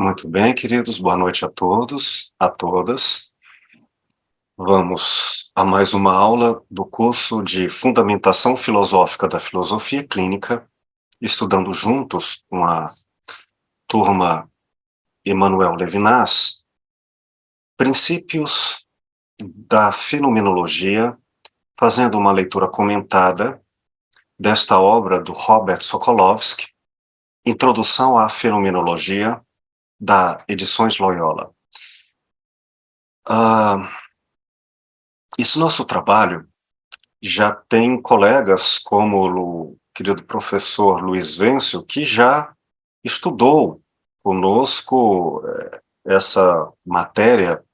Muito bem, queridos, boa noite a todos, a todas. Vamos a mais uma aula do curso de Fundamentação Filosófica da Filosofia Clínica, estudando juntos com a turma Emmanuel Levinas, princípios da fenomenologia, fazendo uma leitura comentada desta obra do Robert Sokolowski, Introdução à Fenomenologia, da Edições Loyola. Esse nosso trabalho já tem colegas como o querido professor Luiz Wenzel, que já estudou conosco essa matéria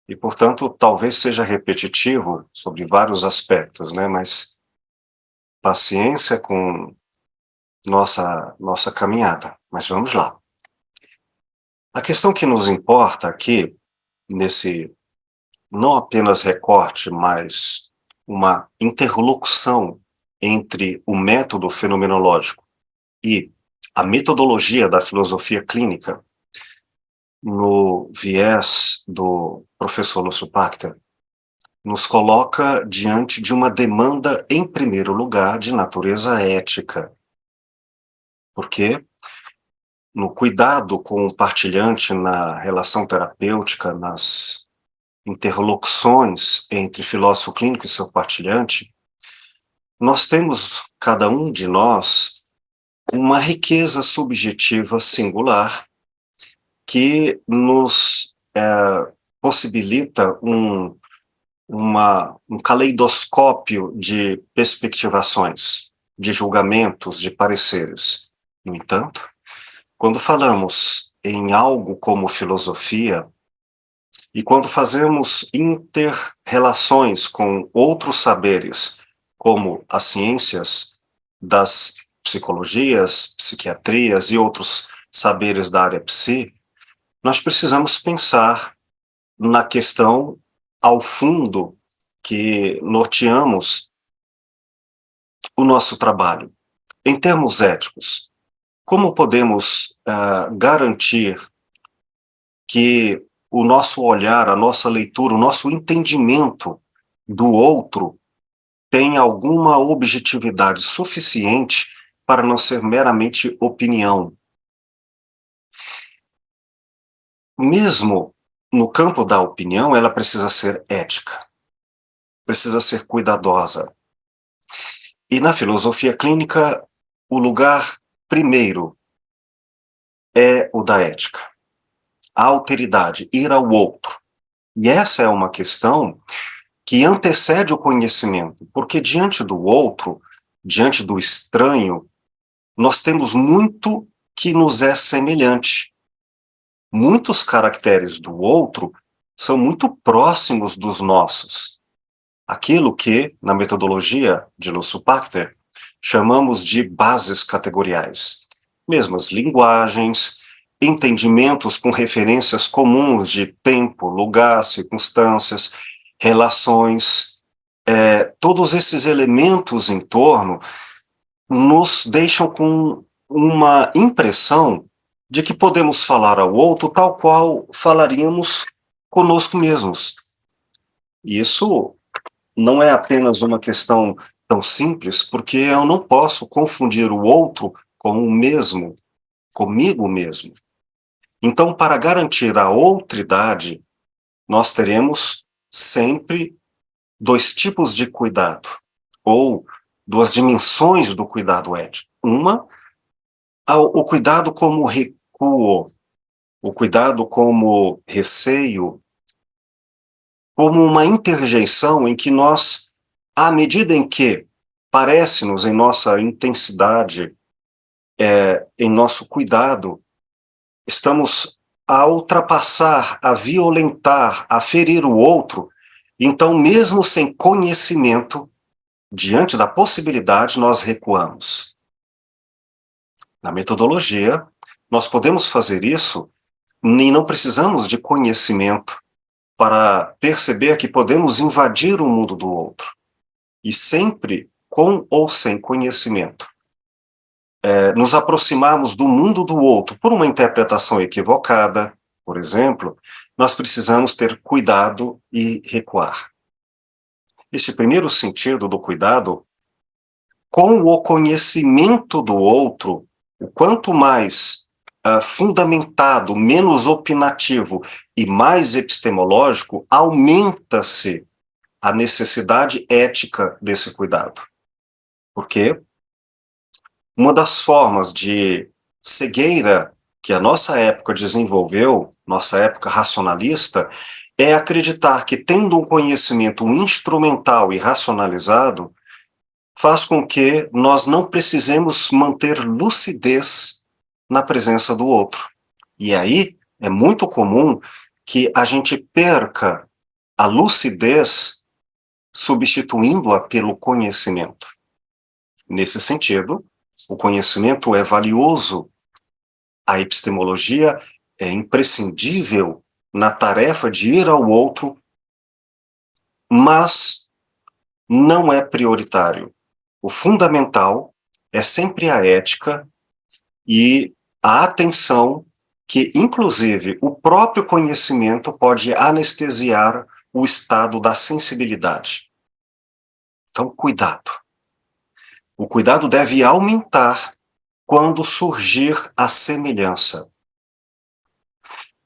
e, portanto, talvez seja repetitivo sobre vários aspectos, né? Mas paciência com nossa caminhada. Mas vamos lá. A questão que nos importa aqui, nesse não apenas recorte, mas uma interlocução entre o método fenomenológico e a metodologia da filosofia clínica, no viés do professor Lúcio Pachter, nos coloca diante de uma demanda, em primeiro lugar, de natureza ética. Porque no cuidado com o partilhante, na relação terapêutica, nas interlocuções entre filósofo clínico e seu partilhante, nós temos, cada um de nós, uma riqueza subjetiva singular que nos possibilita um caleidoscópio de perspectivações, de julgamentos, de pareceres. No entanto, quando falamos em algo como filosofia, e quando fazemos inter-relações com outros saberes, como as ciências das psicologias, psiquiatrias e outros saberes da área psi, nós precisamos pensar na questão ao fundo que norteamos o nosso trabalho. Em termos éticos, como podemos garantir que o nosso olhar, a nossa leitura, o nosso entendimento do outro tem alguma objetividade suficiente para não ser meramente opinião? Mesmo no campo da opinião, ela precisa ser ética, precisa ser cuidadosa. E na filosofia clínica, o lugar primeiro é o da ética. A alteridade, ir ao outro. E essa é uma questão que antecede o conhecimento, porque diante do outro, diante do estranho, nós temos muito que nos é semelhante. Muitos caracteres do outro são muito próximos dos nossos. Aquilo que, na metodologia de Lúcio Pachter, chamamos de bases categoriais. Mesmas linguagens, entendimentos com referências comuns de tempo, lugar, circunstâncias, relações, todos esses elementos em torno nos deixam com uma impressão de que podemos falar ao outro tal qual falaríamos conosco mesmos. Isso não é apenas uma questão tão simples, porque eu não posso confundir o outro com o mesmo, comigo mesmo. Então, para garantir a outridade, nós teremos sempre dois tipos de cuidado, ou duas dimensões do cuidado ético. Uma, o cuidado como recuo, o cuidado como receio, como uma interjeição em que nós, à medida em que parece-nos em nossa intensidade, em nosso cuidado, estamos a ultrapassar, a violentar, a ferir o outro, então, mesmo sem conhecimento, diante da possibilidade, nós recuamos. Na metodologia, nós podemos fazer isso e não precisamos de conhecimento para perceber que podemos invadir o mundo do outro. E sempre com ou sem conhecimento. nos aproximarmos do mundo do outro por uma interpretação equivocada, por exemplo, nós precisamos ter cuidado e recuar. Este primeiro sentido do cuidado, com o conhecimento do outro, o quanto mais fundamentado, menos opinativo e mais epistemológico, aumenta-se a necessidade ética desse cuidado. Porque uma das formas de cegueira que a nossa época desenvolveu, nossa época racionalista, é acreditar que, tendo um conhecimento instrumental e racionalizado, faz com que nós não precisemos manter lucidez na presença do outro. E aí é muito comum que a gente perca a lucidez substituindo-a pelo conhecimento. Nesse sentido, o conhecimento é valioso, a epistemologia é imprescindível na tarefa de ir ao outro, mas não é prioritário. O fundamental é sempre a ética e a atenção que, inclusive, o próprio conhecimento pode anestesiar o estado da sensibilidade. Então, cuidado. O cuidado deve aumentar quando surgir a semelhança.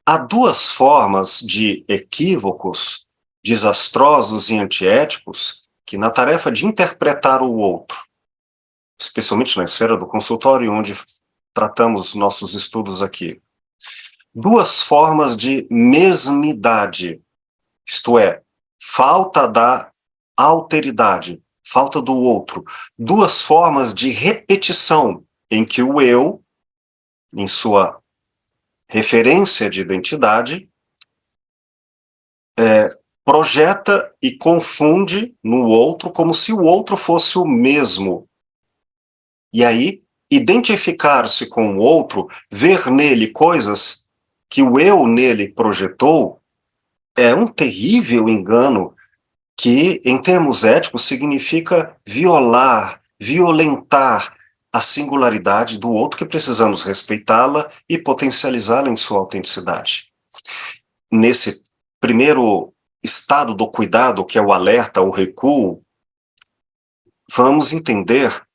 Há duas formas de equívocos desastrosos e antiéticos que, na tarefa de interpretar o outro, especialmente na esfera do consultório, onde tratamos nossos estudos aqui, duas formas de mesmidade, isto é, falta da alteridade, falta do outro, duas formas de repetição em que o eu, em sua referência de identidade, projeta e confunde no outro como se o outro fosse o mesmo. E aí, identificar-se com o outro, ver nele coisas que o eu nele projetou, é um terrível engano que, em termos éticos, significa violentar a singularidade do outro, que precisamos respeitá-la e potencializá-la em sua autenticidade. Nesse primeiro estado do cuidado, que é o alerta, o recuo, vamos entender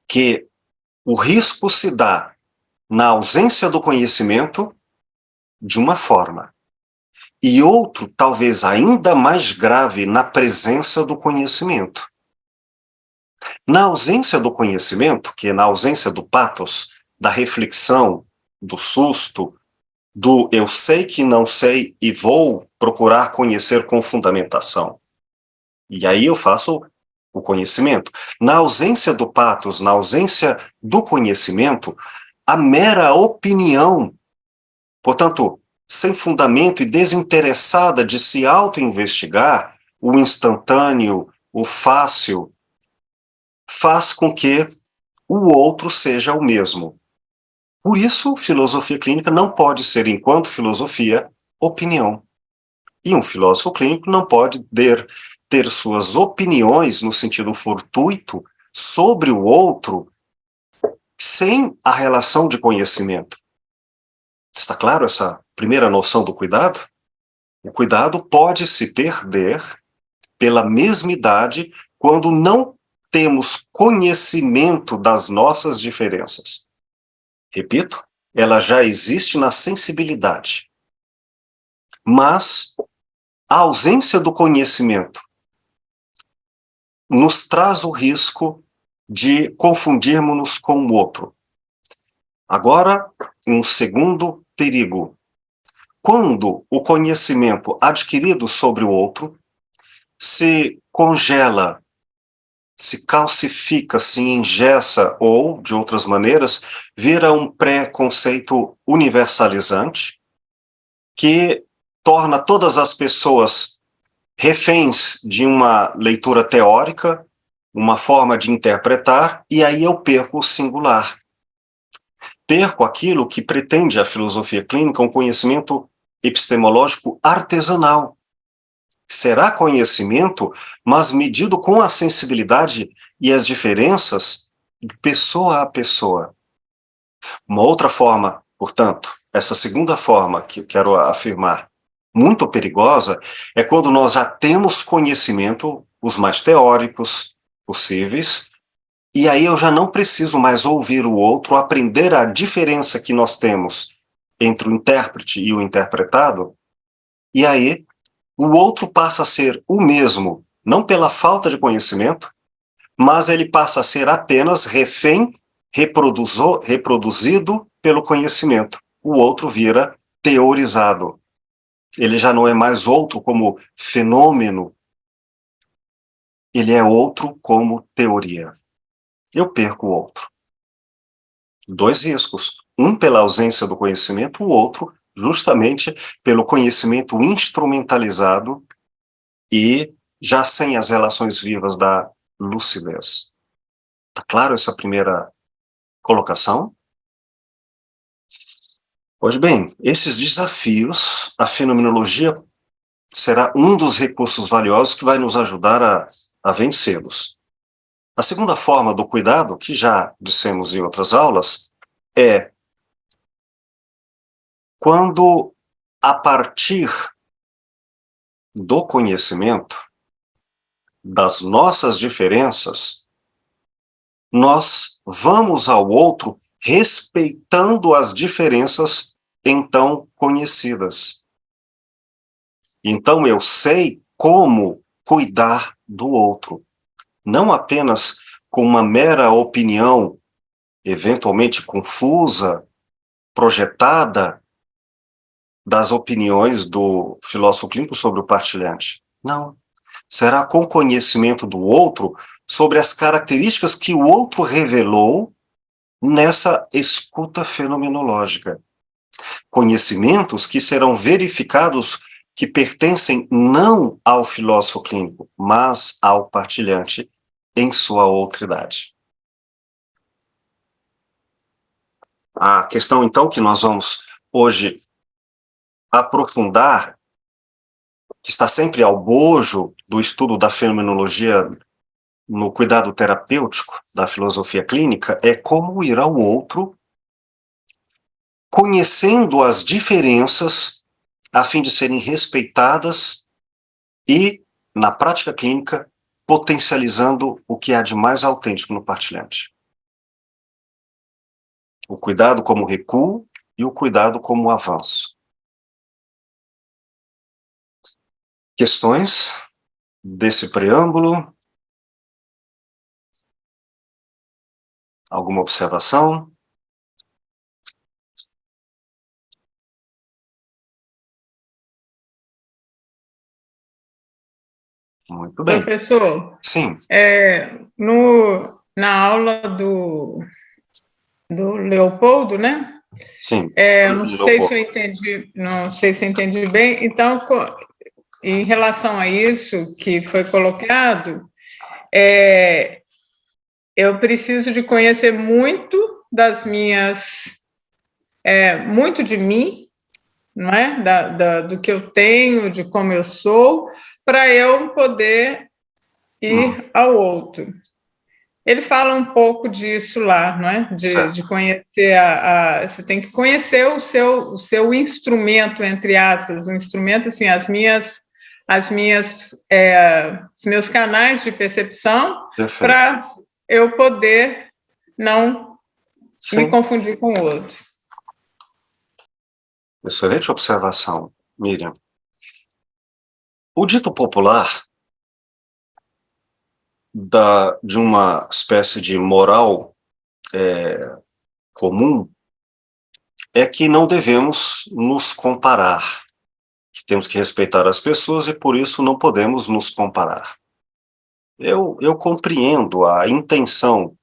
que o risco se dá na ausência do conhecimento de uma forma, e outro, talvez ainda mais grave, na presença do conhecimento. Na ausência do conhecimento, que é na ausência do pathos, da reflexão, do susto, do eu sei que não sei e vou procurar conhecer com fundamentação. E aí eu faço o conhecimento. Na ausência do pathos, na ausência do conhecimento, a mera opinião, portanto, sem fundamento e desinteressada de se auto-investigar, o instantâneo, o fácil, faz com que o outro seja o mesmo. Por isso, filosofia clínica não pode ser, enquanto filosofia, opinião. E um filósofo clínico não pode ter suas opiniões, no sentido fortuito, sobre o outro, sem a relação de conhecimento. Está claro essa primeira noção do cuidado? O cuidado pode se perder pela mesmidade quando não temos conhecimento das nossas diferenças. Repito, ela já existe na sensibilidade. Mas a ausência do conhecimento nos traz o risco de confundirmos-nos com o outro. Agora, um segundo perigo. Quando o conhecimento adquirido sobre o outro se congela, se calcifica, se engessa ou, de outras maneiras, vira um pré-conceito universalizante que torna todas as pessoas reféns de uma leitura teórica, uma forma de interpretar, e aí eu perco o singular. Perco aquilo que pretende a filosofia clínica, um conhecimento epistemológico artesanal. Será conhecimento, mas medido com a sensibilidade e as diferenças pessoa a pessoa. Uma outra forma, portanto, essa segunda forma que eu quero afirmar, muito perigosa, é quando nós já temos conhecimento, os mais teóricos possíveis, e aí eu já não preciso mais ouvir o outro, aprender a diferença que nós temos entre o intérprete e o interpretado, e aí o outro passa a ser o mesmo, não pela falta de conhecimento, mas ele passa a ser apenas refém, reproduzido pelo conhecimento. O outro vira teorizado. Ele já não é mais outro como fenômeno, ele é outro como teoria. Eu perco o outro. Dois riscos. Um pela ausência do conhecimento, o outro justamente pelo conhecimento instrumentalizado e já sem as relações vivas da lucidez. Tá claro essa primeira colocação? Pois bem, esses desafios, a fenomenologia será um dos recursos valiosos que vai nos ajudar a vencê-los. A segunda forma do cuidado, que já dissemos em outras aulas, é quando, a partir do conhecimento, das nossas diferenças, nós vamos ao outro respeitando as diferenças então conhecidas. Então eu sei como cuidar do outro, não apenas com uma mera opinião, eventualmente confusa, projetada das opiniões do filósofo clínico sobre o partilhante. Não. Será com conhecimento do outro sobre as características que o outro revelou nessa escuta fenomenológica. Conhecimentos que serão verificados que pertencem não ao filósofo clínico, mas ao partilhante em sua outridade. A questão, então, que nós vamos hoje aprofundar, que está sempre ao bojo do estudo da fenomenologia no cuidado terapêutico da filosofia clínica, é como ir ao outro, conhecendo as diferenças, a fim de serem respeitadas e, na prática clínica, potencializando o que há de mais autêntico no partilhante. O cuidado como recuo e o cuidado como avanço. Questões desse preâmbulo? Alguma observação? Muito bem. Professor, Sim. na aula do Leopoldo, né? Sim. Não sei se eu entendi, não sei se eu entendi bem. Então, em relação a isso que foi colocado, eu preciso de conhecer muito muito de mim, não é? Do que eu tenho, de como eu sou, para eu poder ir ao outro. Ele fala um pouco disso lá, não é? De conhecer você tem que conhecer o seu instrumento, entre aspas, um instrumento, assim, os meus canais de percepção, para eu poder não me confundir com o outro. Excelente observação, Miriam. O dito popular de uma espécie de moral comum é que não devemos nos comparar, que temos que respeitar as pessoas e por isso não podemos nos comparar. Eu compreendo a intenção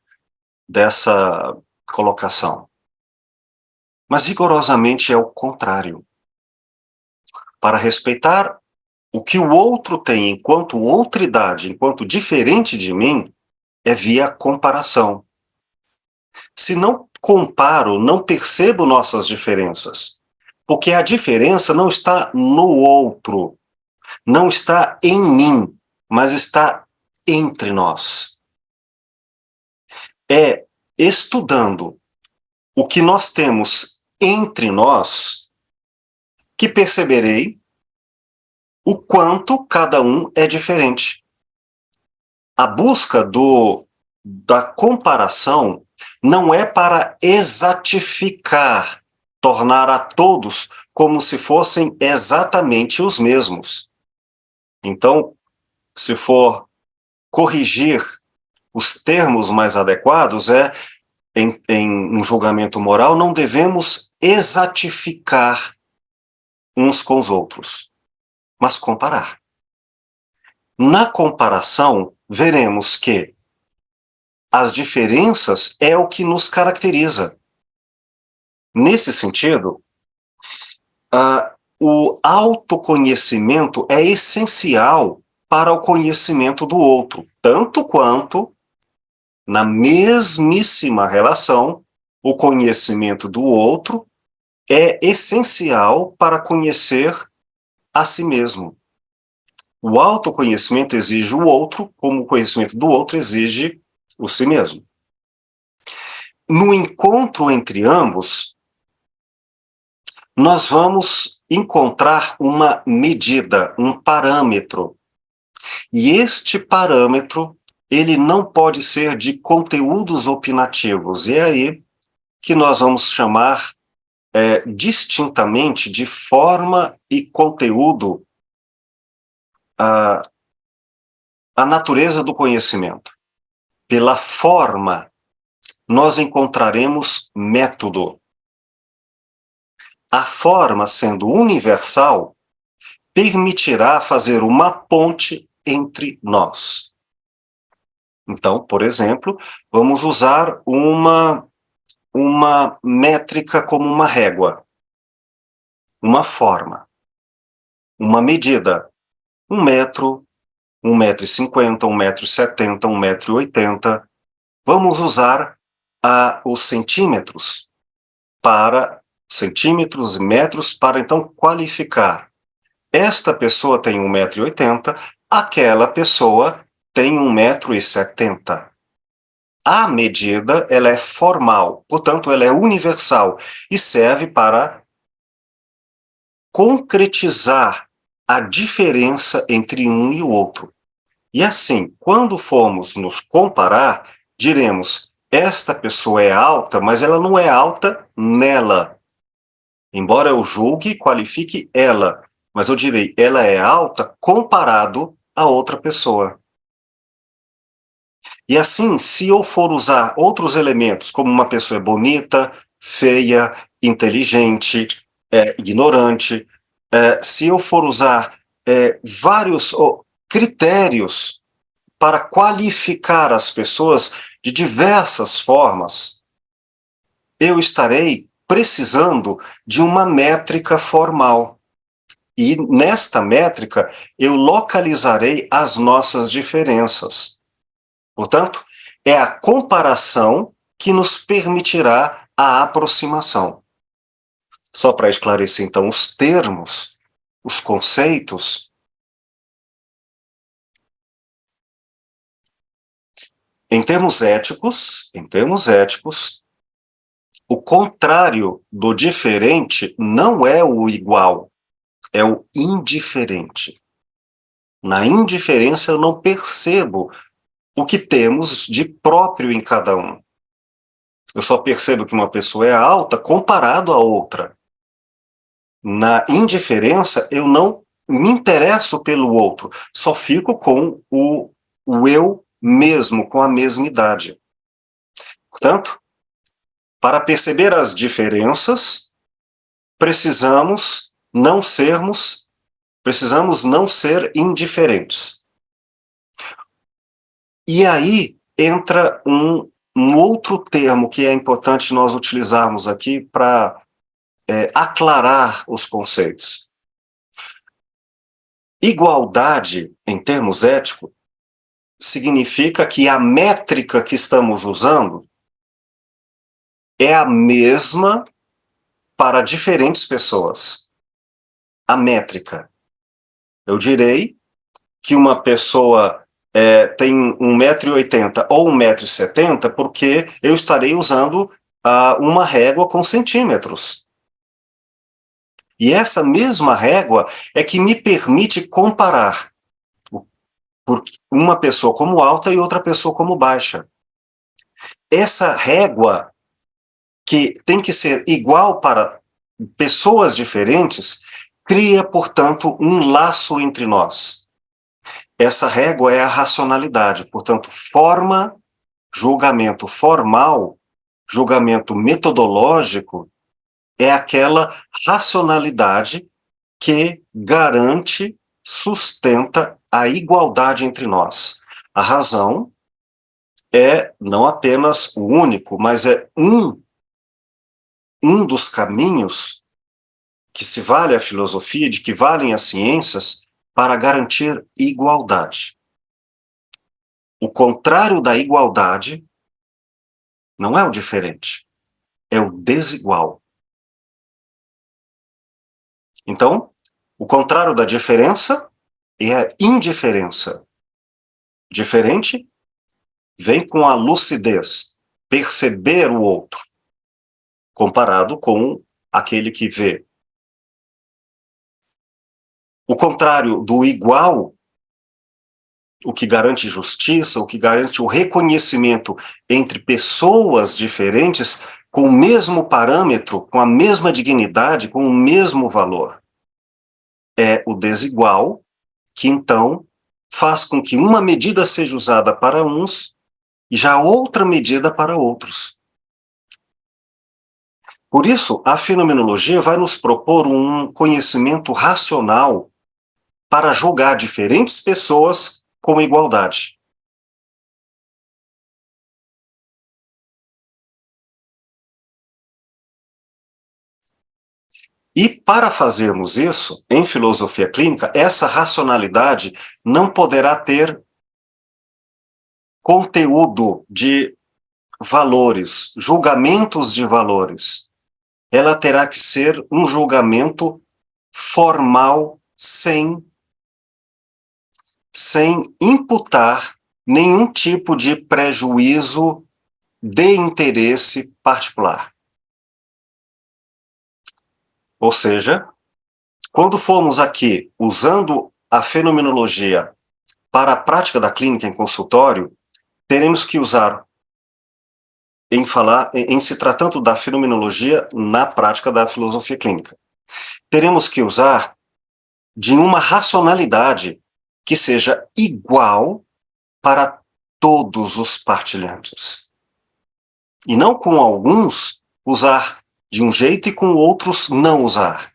dessa colocação, mas rigorosamente é o contrário. Para respeitar o que o outro tem enquanto outridade, enquanto diferente de mim, é via comparação. Se não comparo, não percebo nossas diferenças, porque a diferença não está no outro, não está em mim, mas está entre nós. É estudando o que nós temos entre nós que perceberei o quanto cada um é diferente. A busca da comparação não é para exatificar, tornar a todos como se fossem exatamente os mesmos. Então, se for corrigir os termos mais adequados, em um julgamento moral, não devemos exatificar uns com os outros, mas comparar. Na comparação, veremos que as diferenças é o que nos caracteriza. Nesse sentido, o autoconhecimento é essencial para o conhecimento do outro, tanto quanto, na mesmíssima relação, o conhecimento do outro é essencial para conhecer a si mesmo. O autoconhecimento exige o outro, como o conhecimento do outro exige o si mesmo. No encontro entre ambos, nós vamos encontrar uma medida, um parâmetro. E este parâmetro, ele não pode ser de conteúdos opinativos. E é aí que nós vamos chamar distintamente de forma e conteúdo a natureza do conhecimento. Pela forma, nós encontraremos método. A forma, sendo universal, permitirá fazer uma ponte entre nós. Então, por exemplo, vamos usar uma métrica como uma régua, uma forma, uma medida, 1 metro, 1,50 m, 1,70 m, 1,80 m. Vamos usar os centímetros e metros para então qualificar. Esta pessoa tem 1,80 m, aquela pessoa tem 1,70 m. A medida, ela é formal, portanto, ela é universal e serve para concretizar a diferença entre um e o outro. E assim, quando formos nos comparar, diremos, esta pessoa é alta, mas ela não é alta nela. Embora eu julgue e qualifique ela, mas eu direi, ela é alta comparado a outra pessoa. E assim, se eu for usar outros elementos, como uma pessoa é bonita, feia, inteligente, ignorante, se eu for usar vários critérios para qualificar as pessoas de diversas formas, eu estarei precisando de uma métrica formal. E nesta métrica, eu localizarei as nossas diferenças. Portanto, é a comparação que nos permitirá a aproximação. Só para esclarecer, então, os termos, os conceitos. Em termos éticos, o contrário do diferente não é o igual, é o indiferente. Na indiferença, eu não percebo o que temos de próprio em cada um. Eu só percebo que uma pessoa é alta comparado a outra. Na indiferença, eu não me interesso pelo outro, só fico com o eu mesmo, com a mesma idade. Portanto, para perceber as diferenças, precisamos não ser indiferentes. E aí entra um outro termo que é importante nós utilizarmos aqui para aclarar os conceitos. Igualdade, em termos éticos, significa que a métrica que estamos usando é a mesma para diferentes pessoas. A métrica. Eu direi que uma pessoa tem 1,80 m ou 1,70 m, porque eu estarei usando uma régua com centímetros. E essa mesma régua é que me permite comparar uma pessoa como alta e outra pessoa como baixa. Essa régua, que tem que ser igual para pessoas diferentes, cria, portanto, um laço entre nós. Essa régua é a racionalidade, portanto, forma, julgamento formal, julgamento metodológico, é aquela racionalidade que garante, sustenta a igualdade entre nós. A razão é não apenas o único, mas é um dos caminhos que se vale a filosofia, de que valem as ciências, para garantir igualdade. O contrário da igualdade não é o diferente, é o desigual. Então, o contrário da diferença é a indiferença. Diferente vem com a lucidez, perceber o outro, comparado com aquele que vê. O contrário do igual, o que garante justiça, o que garante o reconhecimento entre pessoas diferentes com o mesmo parâmetro, com a mesma dignidade, com o mesmo valor. É o desigual que, então, faz com que uma medida seja usada para uns e já outra medida para outros. Por isso, a fenomenologia vai nos propor um conhecimento racional para julgar diferentes pessoas com igualdade. E para fazermos isso, em filosofia clínica, essa racionalidade não poderá ter conteúdo de valores, julgamentos de valores. Ela terá que ser um julgamento formal, sem imputar nenhum tipo de prejuízo de interesse particular. Ou seja, quando formos aqui usando a fenomenologia para a prática da clínica em consultório, teremos que usar em se tratando da fenomenologia na prática da filosofia clínica. Teremos que usar de uma racionalidade que seja igual para todos os partilhantes. E não com alguns usar de um jeito e com outros não usar.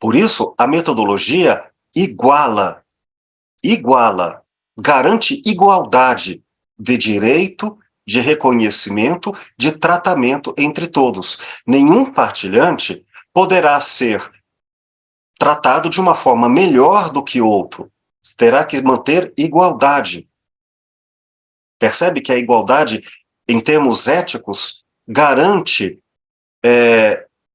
Por isso, a metodologia iguala, garante igualdade de direito, de reconhecimento, de tratamento entre todos. Nenhum partilhante poderá ser tratado de uma forma melhor do que outro. Terá que manter igualdade. Percebe que a igualdade, em termos éticos, garante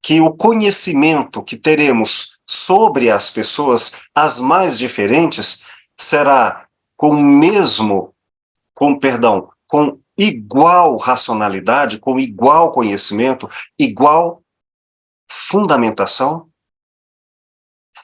que o conhecimento que teremos sobre as pessoas, as mais diferentes, será com igual racionalidade, com igual conhecimento, igual fundamentação.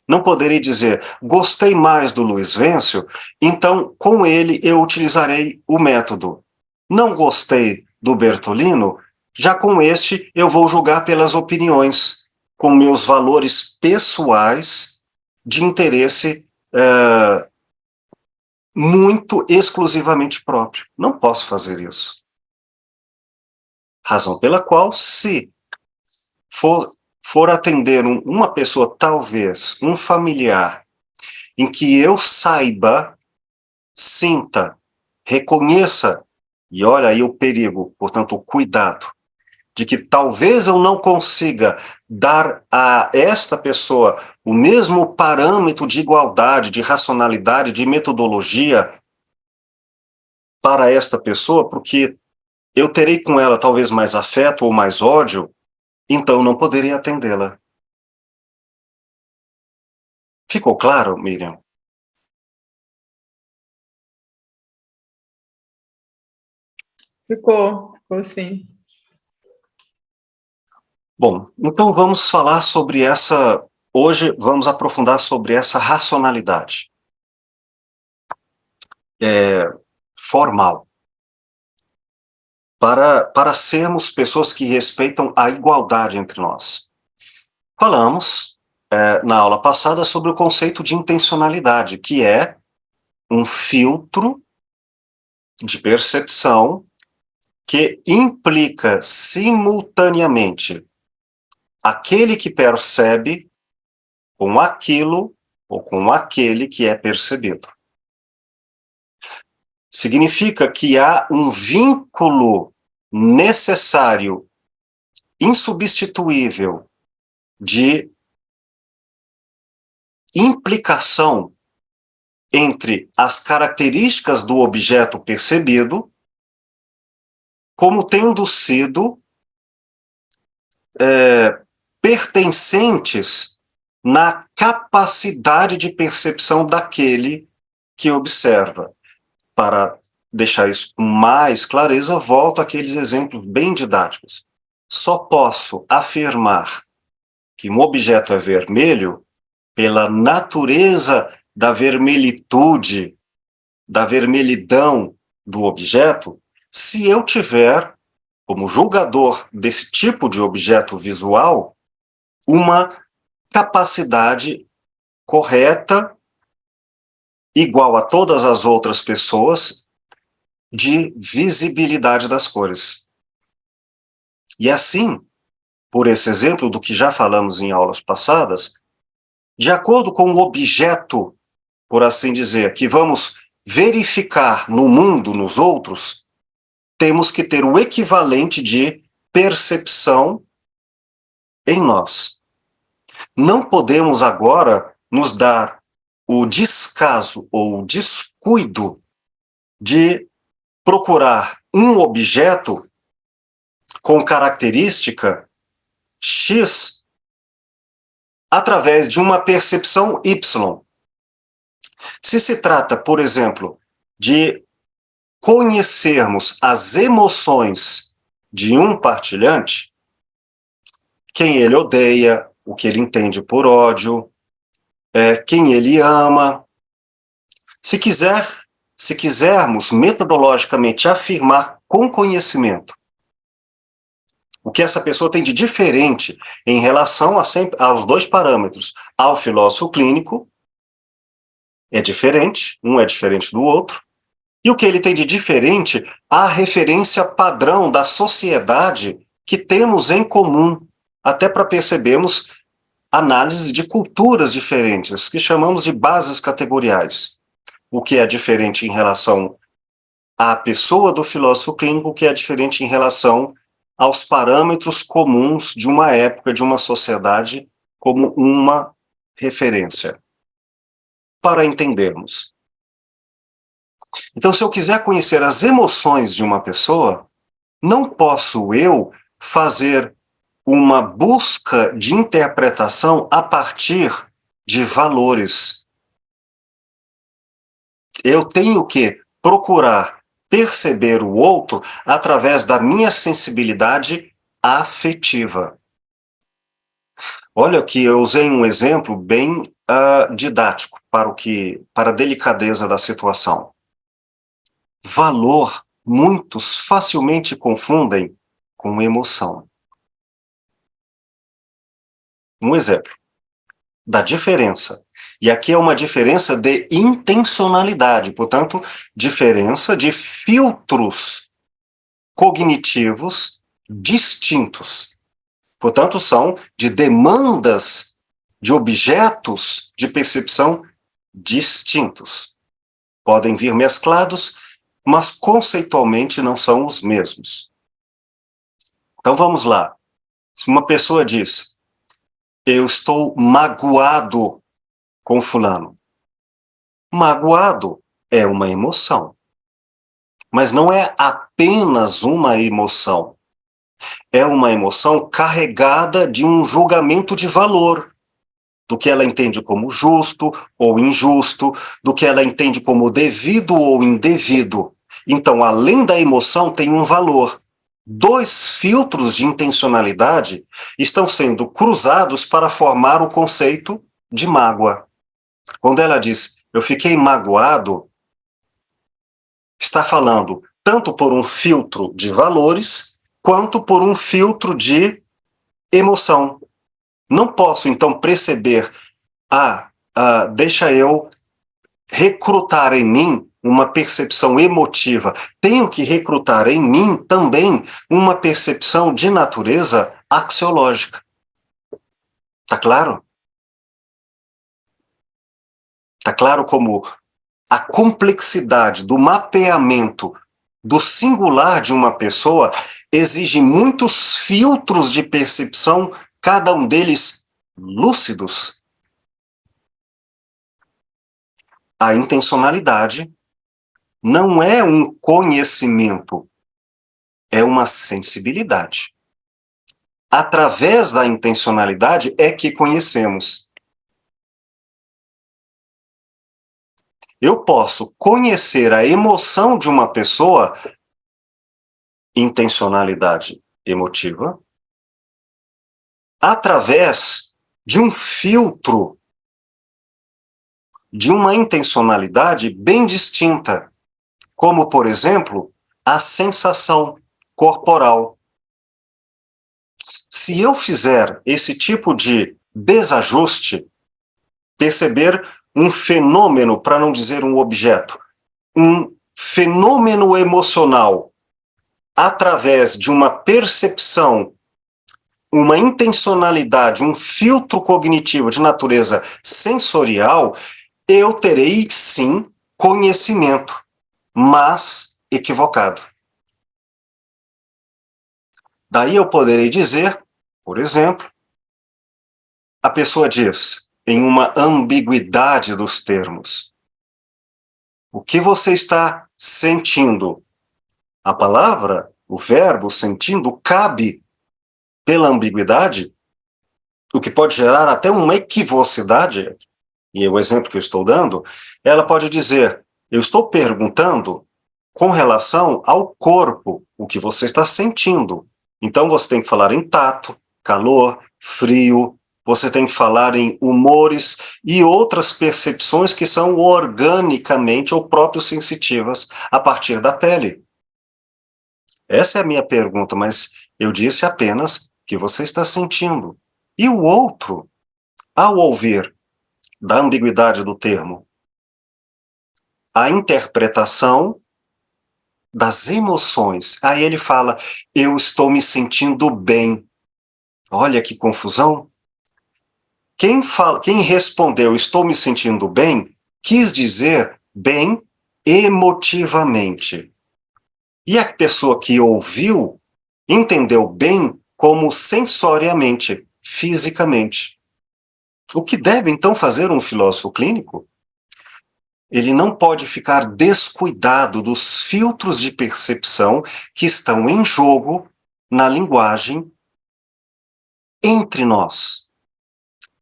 Não poderei dizer, gostei mais do Luiz Wenzl, então com ele eu utilizarei o método. Não gostei do Bertolino, já com este eu vou julgar pelas opiniões, com meus valores pessoais de interesse muito exclusivamente próprio. Não posso fazer isso. Razão pela qual, se for atender uma pessoa, talvez, um familiar, em que eu saiba, sinta, reconheça, e olha aí o perigo, portanto, o cuidado, de que talvez eu não consiga dar a esta pessoa o mesmo parâmetro de igualdade, de racionalidade, de metodologia para esta pessoa, porque eu terei com ela talvez mais afeto ou mais ódio, então não poderei atendê-la. Ficou claro, Miriam? Ficou sim. Bom, então vamos falar sobre essa. Hoje vamos aprofundar sobre essa racionalidade formal, para sermos pessoas que respeitam a igualdade entre nós. Falamos na aula passada sobre o conceito de intencionalidade, que é um filtro de percepção que implica simultaneamente aquele que percebe com aquilo ou com aquele que é percebido. Significa que há um vínculo necessário, insubstituível, de implicação entre as características do objeto percebido como tendo sido pertencentes na capacidade de percepção daquele que observa. Para deixar isso com mais clareza, volto àqueles exemplos bem didáticos. Só posso afirmar que um objeto é vermelho pela natureza da vermelhitude, da vermelhidão do objeto, se eu tiver, como julgador desse tipo de objeto visual, uma capacidade correta, igual a todas as outras pessoas, de visibilidade das cores. E assim, por esse exemplo do que já falamos em aulas passadas, de acordo com o objeto, por assim dizer, que vamos verificar no mundo, nos outros, temos que ter o equivalente de percepção em nós. Não podemos agora nos dar o descaso ou o descuido de procurar um objeto com característica X através de uma percepção Y. Se se trata, por exemplo, de conhecermos as emoções de um partilhante, quem ele odeia, o que ele entende por ódio, quem ele ama. Se quisermos metodologicamente afirmar com conhecimento o que essa pessoa tem de diferente em relação aos dois parâmetros, ao filósofo clínico, é diferente, um é diferente do outro, e o que ele tem de diferente à referência padrão da sociedade que temos em comum, até para percebermos análises de culturas diferentes, que chamamos de bases categoriais. O que é diferente em relação à pessoa do filósofo clínico, o que é diferente em relação aos parâmetros comuns de uma época, de uma sociedade, como uma referência, para entendermos. Então, se eu quiser conhecer as emoções de uma pessoa, não posso eu fazer uma busca de interpretação a partir de valores. Eu tenho que procurar perceber o outro através da minha sensibilidade afetiva. Olha que eu usei um exemplo bem didático para a delicadeza da situação. Valor, muitos facilmente confundem com emoção. Um exemplo da diferença. E aqui é uma diferença de intencionalidade, portanto, diferença de filtros cognitivos distintos. Portanto, são de demandas de objetos de percepção distintos. Podem vir mesclados, mas conceitualmente não são os mesmos. Então vamos lá. Se uma pessoa diz: eu estou magoado com fulano. Magoado é uma emoção. Mas não é apenas uma emoção. É uma emoção carregada de um julgamento de valor, do que ela entende como justo ou injusto, do que ela entende como devido ou indevido. Então, além da emoção, tem um valor. Dois filtros de intencionalidade estão sendo cruzados para formar o conceito de mágoa. Quando ela diz, eu fiquei magoado, está falando tanto por um filtro de valores, quanto por um filtro de emoção. Não posso, então, perceber, deixa eu recrutar em mim uma percepção emotiva. Tenho que recrutar em mim também uma percepção de natureza axiológica. Tá claro? Tá claro como a complexidade do mapeamento do singular de uma pessoa exige muitos filtros de percepção, cada um deles lúcidos. A intencionalidade não é um conhecimento, é uma sensibilidade. Através da intencionalidade é que conhecemos. Eu posso conhecer a emoção de uma pessoa, intencionalidade emotiva, através de um filtro, de uma intencionalidade bem distinta, como, por exemplo, a sensação corporal. Se eu fizer esse tipo de desajuste, perceber um fenômeno, para não dizer um objeto, um fenômeno emocional através de uma percepção, uma intencionalidade, um filtro cognitivo de natureza sensorial, eu terei, sim, conhecimento, mas equivocado. Daí eu poderei dizer, por exemplo, a pessoa diz, em uma ambiguidade dos termos, o que você está sentindo? A palavra, o verbo sentindo, cabe pela ambiguidade, o que pode gerar até uma equivocidade, e o exemplo que eu estou dando, ela pode dizer, eu estou perguntando com relação ao corpo, o que você está sentindo. Então você tem que falar em tato, calor, frio, você tem que falar em humores e outras percepções que são organicamente ou propriosensitivas a partir da pele. Essa é a minha pergunta, mas eu disse apenas que você está sentindo. E o outro, ao ouvir da ambiguidade do termo, a interpretação das emoções, aí ele fala, eu estou me sentindo bem. Olha que confusão. Quem respondeu, estou me sentindo bem, quis dizer bem emotivamente. E a pessoa que ouviu entendeu bem como sensoriamente, fisicamente. O que deve, então, fazer um filósofo clínico? Ele não pode ficar descuidado dos filtros de percepção que estão em jogo na linguagem entre nós.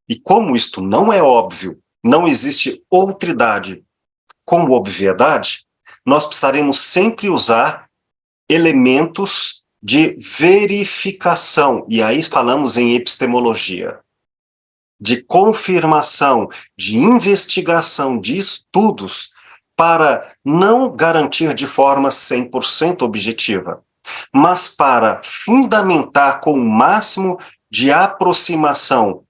E como isto não é óbvio, não existe outridade com obviedade, nós precisaremos sempre usar elementos de verificação, e aí falamos em epistemologia, de confirmação, de investigação, de estudos, para não garantir de forma 100% objetiva, mas para fundamentar com o máximo de aproximação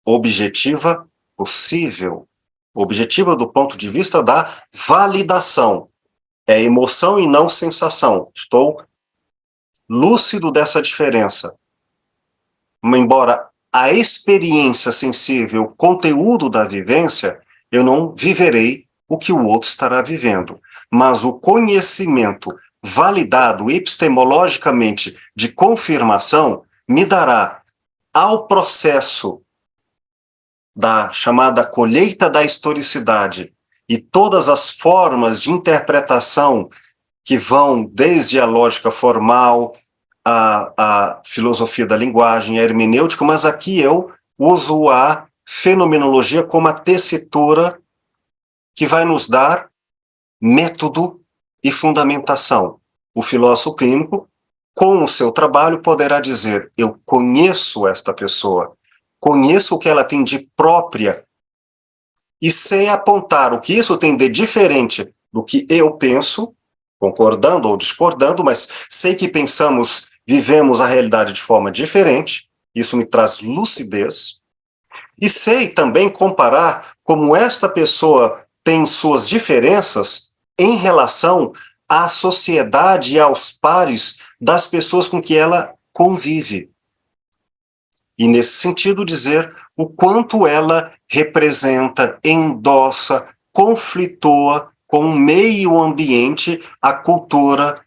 objetiva possível, objetiva do ponto de vista da validação. É emoção e não sensação. Estou lúcido dessa diferença. Embora a experiência sensível, o conteúdo da vivência, eu não viverei o que o outro estará vivendo. Mas o conhecimento validado epistemologicamente de confirmação me dará ao processo da chamada colheita da historicidade e todas as formas de interpretação que vão desde a lógica formal, a filosofia da linguagem, a hermenêutica, mas aqui eu uso a fenomenologia como a tessitura que vai nos dar método e fundamentação. O filósofo clínico, com o seu trabalho, poderá dizer: eu conheço esta pessoa, conheço o que ela tem de própria, e sei apontar o que isso tem de diferente do que eu penso, concordando ou discordando, mas sei que pensamos, vivemos a realidade de forma diferente, isso me traz lucidez, e sei também comparar como esta pessoa tem suas diferenças em relação à sociedade e aos pares das pessoas com que ela convive. E, nesse sentido, dizer o quanto ela representa, endossa, conflitua com o meio ambiente, a cultura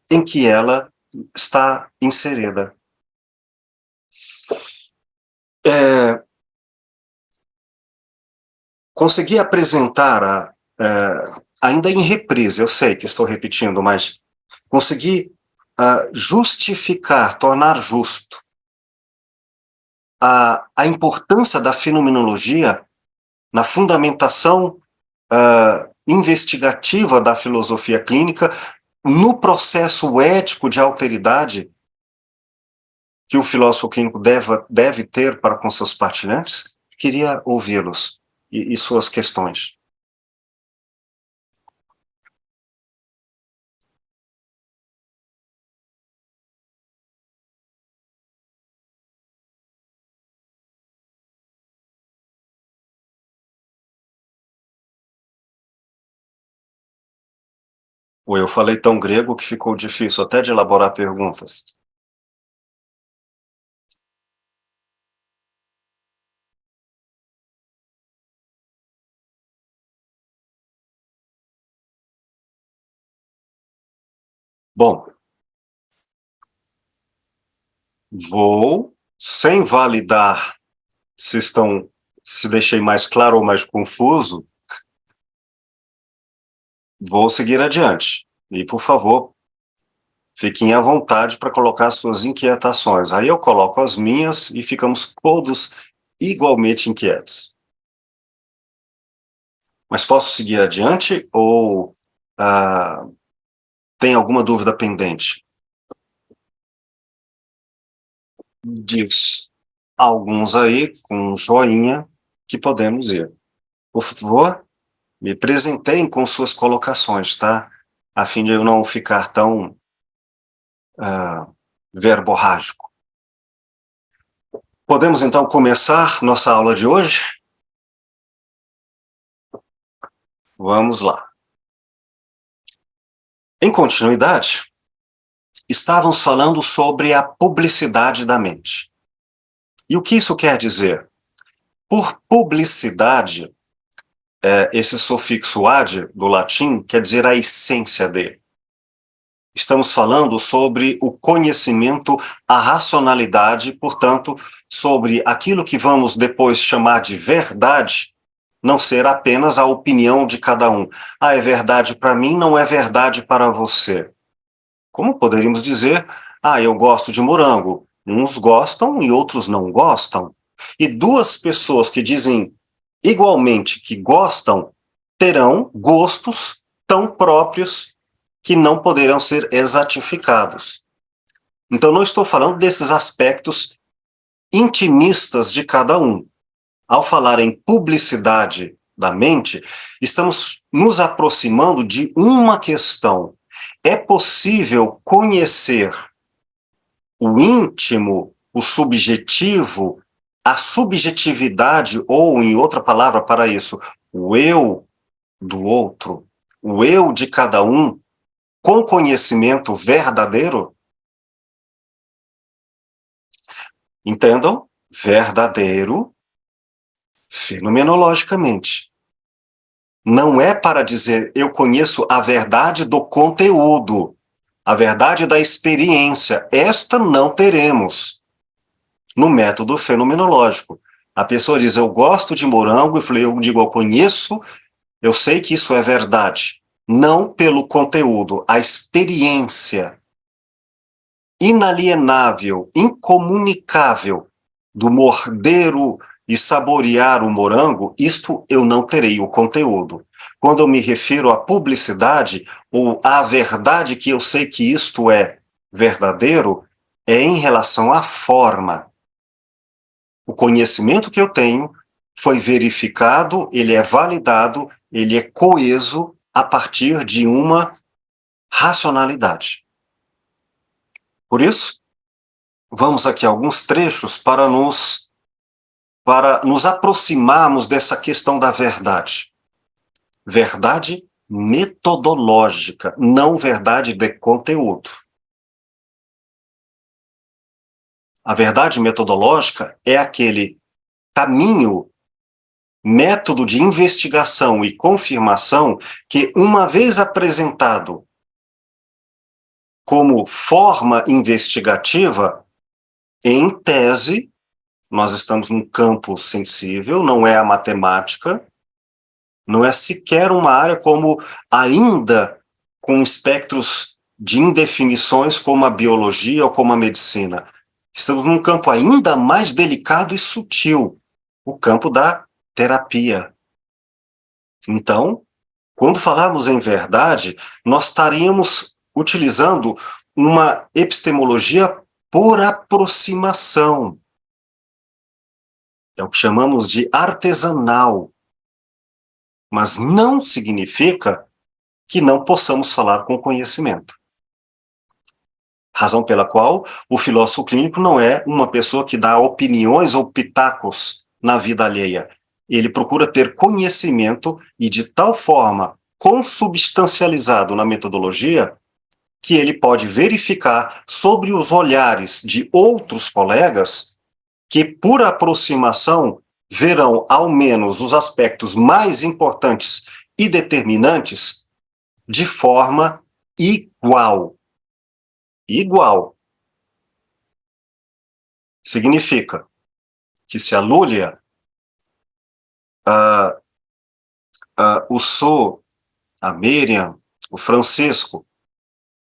em que ela está inserida. Consegui apresentar, ainda em reprise, eu sei que estou repetindo, mas consegui justificar, tornar justo a importância da fenomenologia na fundamentação investigativa da filosofia clínica, no processo ético de alteridade que o filósofo clínico deve ter para com seus partilhantes. Queria ouvi-los e suas questões. Ou eu falei tão grego que ficou difícil até de elaborar perguntas. Bom, vou, sem validar se deixei mais claro ou mais confuso, vou seguir adiante. E, por favor, fiquem à vontade para colocar suas inquietações. Aí eu coloco as minhas e ficamos todos igualmente inquietos. Mas posso seguir adiante ou tem alguma dúvida pendente? Diz alguns aí com um joinha que podemos ir. Por favor, me apresentem com suas colocações, tá? A fim de eu não ficar tão verborrágico. Podemos então começar nossa aula de hoje? Vamos lá. Em continuidade, estávamos falando sobre a publicidade da mente. E o que isso quer dizer? Por publicidade, esse sufixo ad, do latim, quer dizer a essência de. Estamos falando sobre o conhecimento, a racionalidade, portanto, sobre aquilo que vamos depois chamar de verdade, não ser apenas a opinião de cada um. É verdade para mim, não é verdade para você. Como poderíamos dizer, eu gosto de morango. Uns gostam e outros não gostam. E duas pessoas que dizem igualmente que gostam terão gostos tão próprios que não poderão ser exatificados. Então, não estou falando desses aspectos intimistas de cada um. Ao falar em publicidade da mente, estamos nos aproximando de uma questão. É possível conhecer o íntimo, o subjetivo, a subjetividade, ou, em outra palavra para isso, o eu do outro, o eu de cada um, com conhecimento verdadeiro? Entendam? Verdadeiro, fenomenologicamente. Não é para dizer eu conheço a verdade do conteúdo, a verdade da experiência. Esta não teremos no método fenomenológico. A pessoa diz, eu gosto de morango, eu digo, eu conheço, eu sei que isso é verdade. Não pelo conteúdo, a experiência inalienável, incomunicável do morder e saborear o morango, isto eu não terei o conteúdo. quando eu me refiro à publicidade ou à verdade que eu sei que isto é verdadeiro, é em relação à forma. O conhecimento que eu tenho foi verificado, ele é validado, ele é coeso a partir de uma racionalidade. Por isso, vamos aqui a alguns trechos para nos aproximarmos dessa questão da verdade. Verdade metodológica, não verdade de conteúdo. A verdade metodológica é aquele caminho, método de investigação e confirmação que, uma vez apresentado como forma investigativa, em tese, nós estamos num campo sensível, não é a matemática, não é sequer uma área como ainda com espectros de indefinições como a biologia ou como a medicina. Estamos num campo ainda mais delicado e sutil, o campo da terapia. Então, quando falarmos em verdade, nós estaríamos utilizando uma epistemologia por aproximação. É o que chamamos de artesanal. Mas não significa que não possamos falar com conhecimento. Razão pela qual o filósofo clínico não é uma pessoa que dá opiniões ou pitacos na vida alheia. Ele procura ter conhecimento e de tal forma consubstancializado na metodologia que ele pode verificar sobre os olhares de outros colegas que, por aproximação, verão ao menos os aspectos mais importantes e determinantes de forma igual. Igual. Significa que se a Lúlia, o Sô, a Miriam, o Francisco,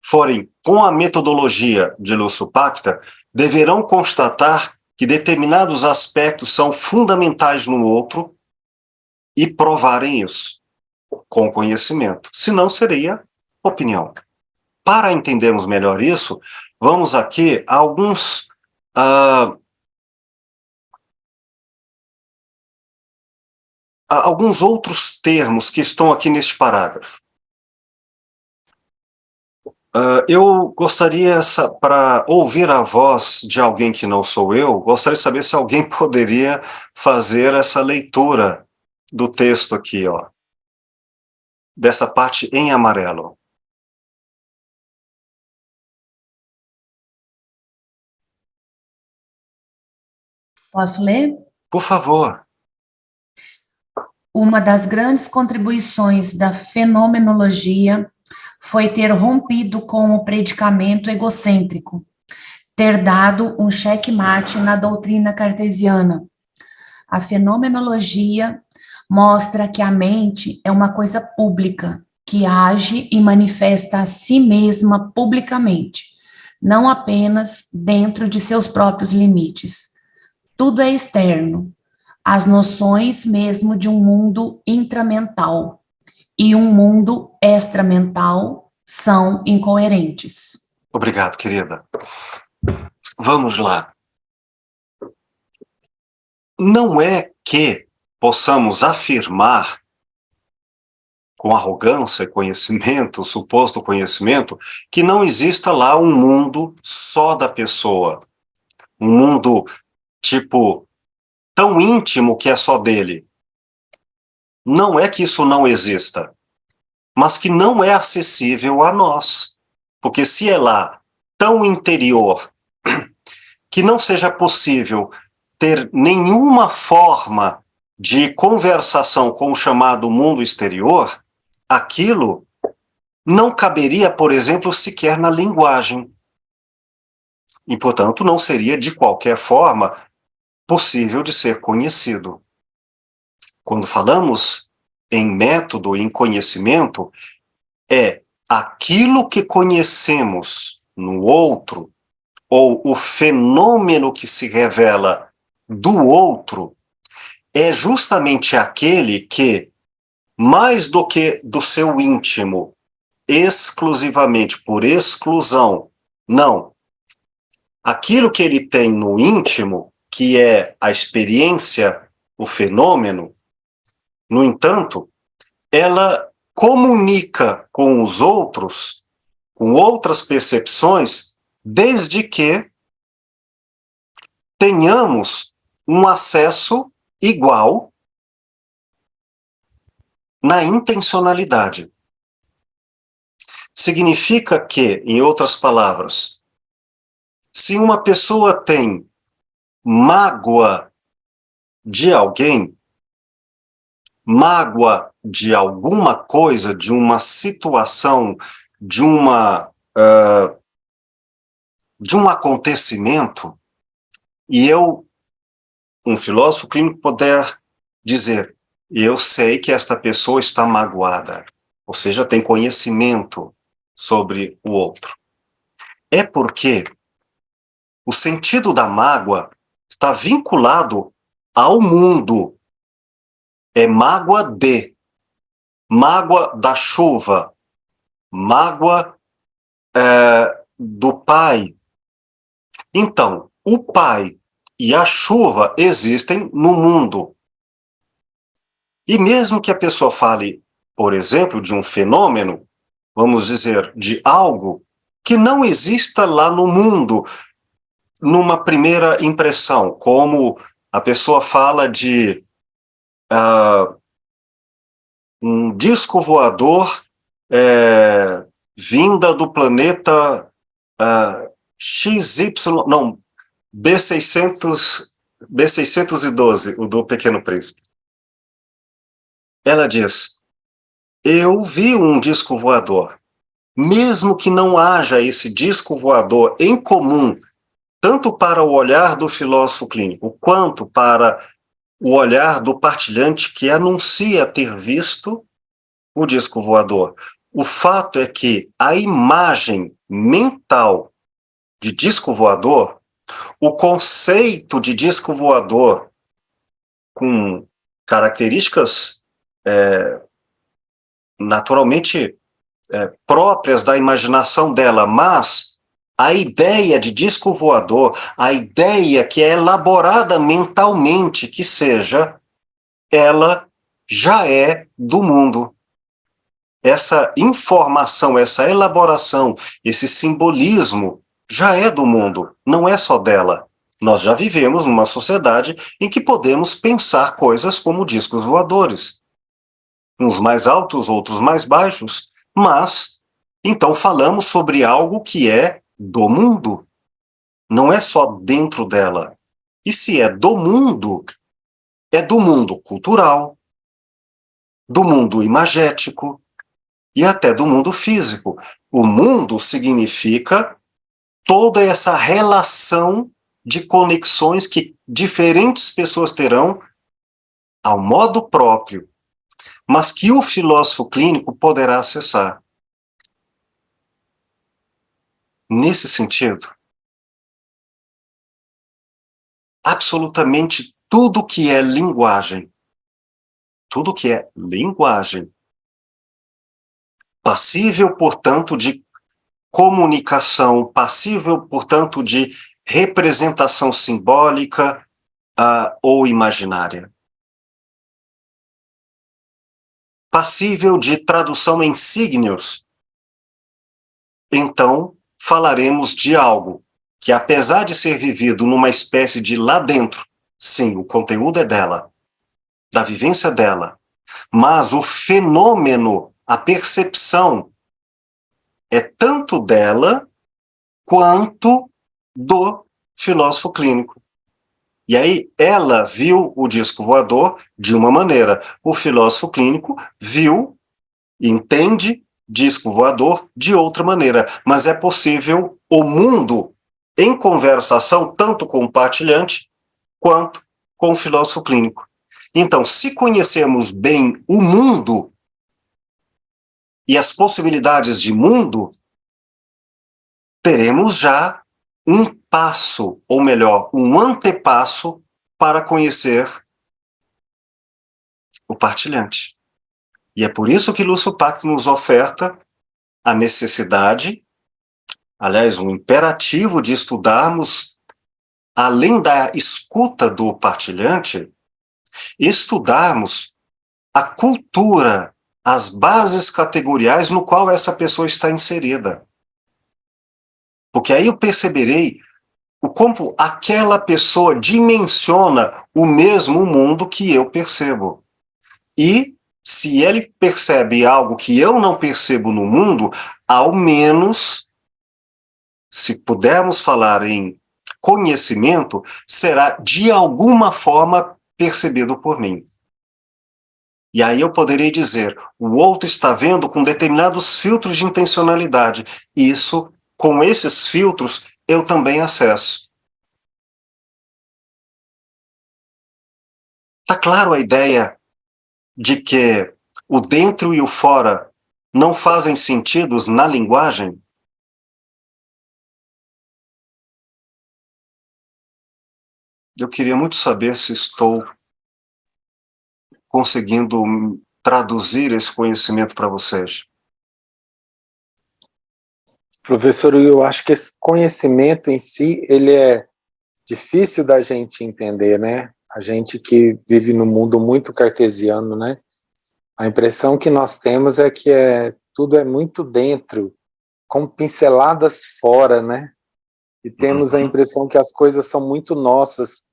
forem com a metodologia de Lúcio Pacta, deverão constatar que determinados aspectos são fundamentais no outro e provarem isso com conhecimento. Senão seria opinião. Para entendermos melhor isso, vamos aqui a alguns outros termos que estão aqui neste parágrafo. Eu gostaria, para ouvir a voz de alguém que não sou eu, gostaria de saber se alguém poderia fazer essa leitura do texto aqui, ó, dessa parte em amarelo. Posso ler? Por favor. Uma das grandes contribuições da fenomenologia foi ter rompido com o predicamento egocêntrico, ter dado um checkmate na doutrina cartesiana. A fenomenologia mostra que a mente é uma coisa pública, que age e manifesta a si mesma publicamente, não apenas dentro de seus próprios limites. Tudo é externo, as noções mesmo de um mundo intramental e um mundo extramental são incoerentes. Obrigado, querida. Vamos lá. Não é que possamos afirmar com arrogância, conhecimento, suposto conhecimento, que não exista lá um mundo só da pessoa. Um mundo, tipo, tão íntimo que é só dele. Não é que isso não exista, mas que não é acessível a nós. Porque se é lá tão interior que não seja possível ter nenhuma forma de conversação com o chamado mundo exterior, aquilo não caberia, por exemplo, sequer na linguagem. E, portanto, não seria, de qualquer forma, possível de ser conhecido. Quando falamos em método, em conhecimento, é aquilo que conhecemos no outro, ou o fenômeno que se revela do outro, é justamente aquele que mais do que do seu íntimo, exclusivamente, por exclusão. Não. Aquilo que ele tem no íntimo, que é a experiência, o fenômeno, no entanto, ela comunica com os outros, com outras percepções, desde que tenhamos um acesso igual na intencionalidade. Significa que, em outras palavras, se uma pessoa tem mágoa de alguém, mágoa de alguma coisa, de uma situação, de de um acontecimento, e eu, um filósofo clínico, puder dizer, eu sei que esta pessoa está magoada, ou seja, tem conhecimento sobre o outro. É porque o sentido da mágoa está vinculado ao mundo. É mágoa da chuva, mágoa do pai. Então, o pai e a chuva existem no mundo. E mesmo que a pessoa fale, por exemplo, de um fenômeno, vamos dizer, de algo que não exista lá no mundo, numa primeira impressão, como a pessoa fala de um disco voador vinda do planeta XY, não, B612, o do Pequeno Príncipe. Ela diz, eu vi um disco voador. Mesmo que não haja esse disco voador em comum, tanto para o olhar do filósofo clínico, quanto para o olhar do partilhante que anuncia ter visto o disco voador. O fato é que a imagem mental de disco voador, o conceito de disco voador com características naturalmente próprias da imaginação dela, mas a ideia de disco voador, a ideia que é elaborada mentalmente, que seja, ela já é do mundo. Essa informação, essa elaboração, esse simbolismo já é do mundo, não é só dela. Nós já vivemos numa sociedade em que podemos pensar coisas como discos voadores. Uns mais altos, outros mais baixos, mas então falamos sobre algo que é do mundo, não é só dentro dela. E se é do mundo cultural, do mundo imagético e até do mundo físico. O mundo significa toda essa relação de conexões que diferentes pessoas terão ao modo próprio, mas que o filósofo clínico poderá acessar. Nesse sentido, absolutamente tudo que é linguagem, passível, portanto, de comunicação, passível, portanto, de representação simbólica ou imaginária, passível de tradução em signos, então falaremos de algo que, apesar de ser vivido numa espécie de lá dentro, sim, o conteúdo é dela, da vivência dela, mas o fenômeno, a percepção, é tanto dela quanto do filósofo clínico. E aí ela viu o disco voador de uma maneira, o filósofo clínico viu, entende disco voador de outra maneira, mas é possível o mundo em conversação tanto com o partilhante quanto com o filósofo clínico. Então, se conhecermos bem o mundo e as possibilidades de mundo, teremos já um passo, ou melhor, um antepasso para conhecer o partilhante. E é por isso que Lúcio Tacto nos oferta a necessidade, aliás, um imperativo de estudarmos, além da escuta do partilhante, estudarmos a cultura, as bases categoriais no qual essa pessoa está inserida. Porque aí eu perceberei o como aquela pessoa dimensiona o mesmo mundo que eu percebo. E se ele percebe algo que eu não percebo no mundo, ao menos, se pudermos falar em conhecimento, será de alguma forma percebido por mim. E aí eu poderei dizer, o outro está vendo com determinados filtros de intencionalidade. Isso, com esses filtros, eu também acesso. Está claro a ideia de que o dentro e o fora não fazem sentidos na linguagem? Eu queria muito saber se estou conseguindo traduzir esse conhecimento para vocês. Professor, eu acho que esse conhecimento em si, ele é difícil da gente entender, né? A gente que vive num mundo muito cartesiano, né? A impressão que nós temos é que tudo é muito dentro, com pinceladas fora, né? E temos a impressão que as coisas são muito nossas.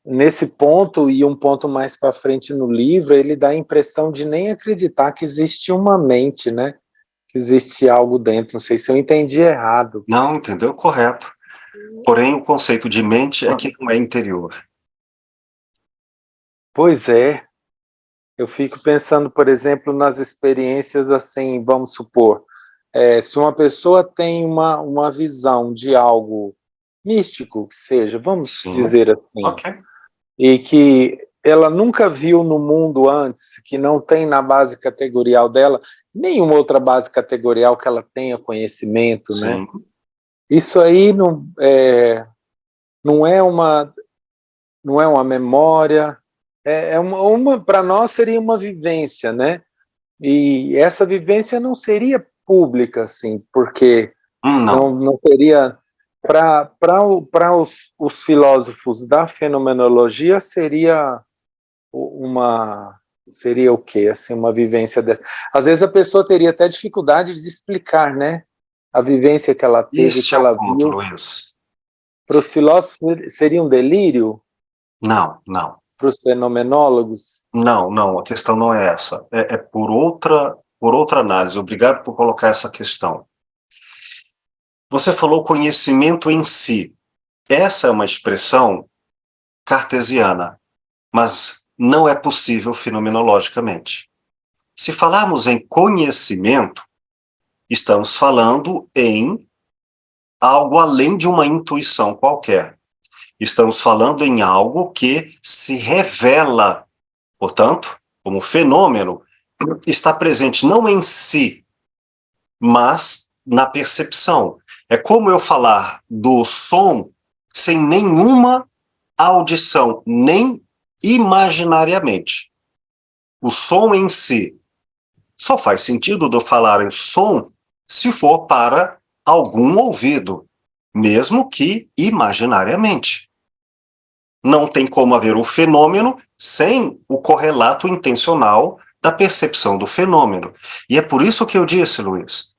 Nesse ponto, e um ponto mais para frente no livro, ele dá a impressão de nem acreditar que existe uma mente, né? Que existe algo dentro. Não sei se eu entendi errado. Não, entendeu? Correto. Porém, o conceito de mente é que não é interior. Pois é. Eu fico pensando, por exemplo, nas experiências assim, vamos supor, se uma pessoa tem uma visão de algo místico, que seja, vamos Sim. dizer assim, Ok. e que ela nunca viu no mundo antes, que não tem na base categorial dela, nenhuma outra base categorial que ela tenha conhecimento, né? Sim. Isso aí não é uma memória, para nós seria uma vivência, né? E essa vivência não seria pública, assim, porque Não. não teria. Para os filósofos da fenomenologia, seria seria o quê? Assim, uma vivência dessa. Às vezes a pessoa teria até dificuldade de explicar, né? A vivência que ela teve, Este que é o ela ponto, viu. Luiz. Para os filósofos seria um delírio? Não, não. Para os fenomenólogos? Não, não, a questão não é essa. É por outra análise. Obrigado por colocar essa questão. Você falou conhecimento em si. Essa é uma expressão cartesiana, mas não é possível fenomenologicamente. Se falarmos em conhecimento, estamos falando em algo além de uma intuição qualquer. Estamos falando em algo que se revela. Portanto, como fenômeno, está presente não em si, mas na percepção. É como eu falar do som sem nenhuma audição, nem imaginariamente. O som em si só faz sentido de eu falar em som se for para algum ouvido, mesmo que imaginariamente. Não tem como haver o fenômeno sem o correlato intencional da percepção do fenômeno. E é por isso que eu disse, Luiz,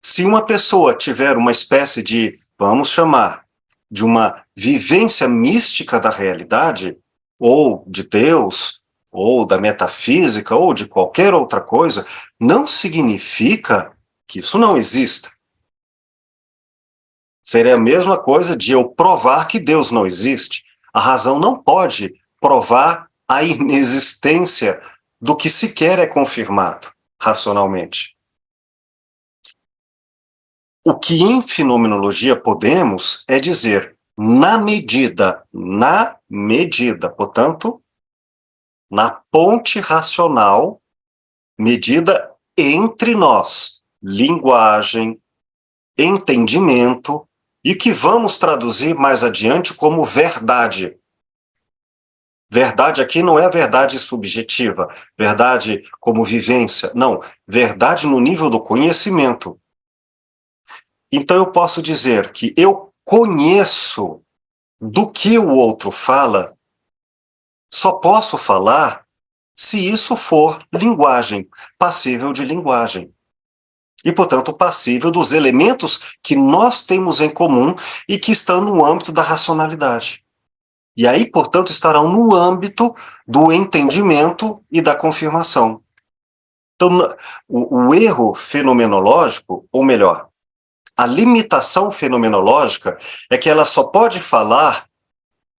se uma pessoa tiver uma espécie de, vamos chamar, de uma vivência mística da realidade, ou de Deus, ou da metafísica, ou de qualquer outra coisa, não significa que isso não exista. Seria a mesma coisa de eu provar que Deus não existe. A razão não pode provar a inexistência do que sequer é confirmado racionalmente. O que em fenomenologia podemos é dizer na medida, portanto, na ponte racional, medida entre nós, linguagem, entendimento, e que vamos traduzir mais adiante como verdade. Verdade aqui não é a verdade subjetiva, verdade como vivência, não, verdade no nível do conhecimento. Então eu posso dizer que eu conheço do que o outro fala, só posso falar se isso for linguagem, passível de linguagem. E, portanto, passível dos elementos que nós temos em comum e que estão no âmbito da racionalidade. E aí, portanto, estarão no âmbito do entendimento e da confirmação. Então, o erro fenomenológico, ou melhor, a limitação fenomenológica é que ela só pode falar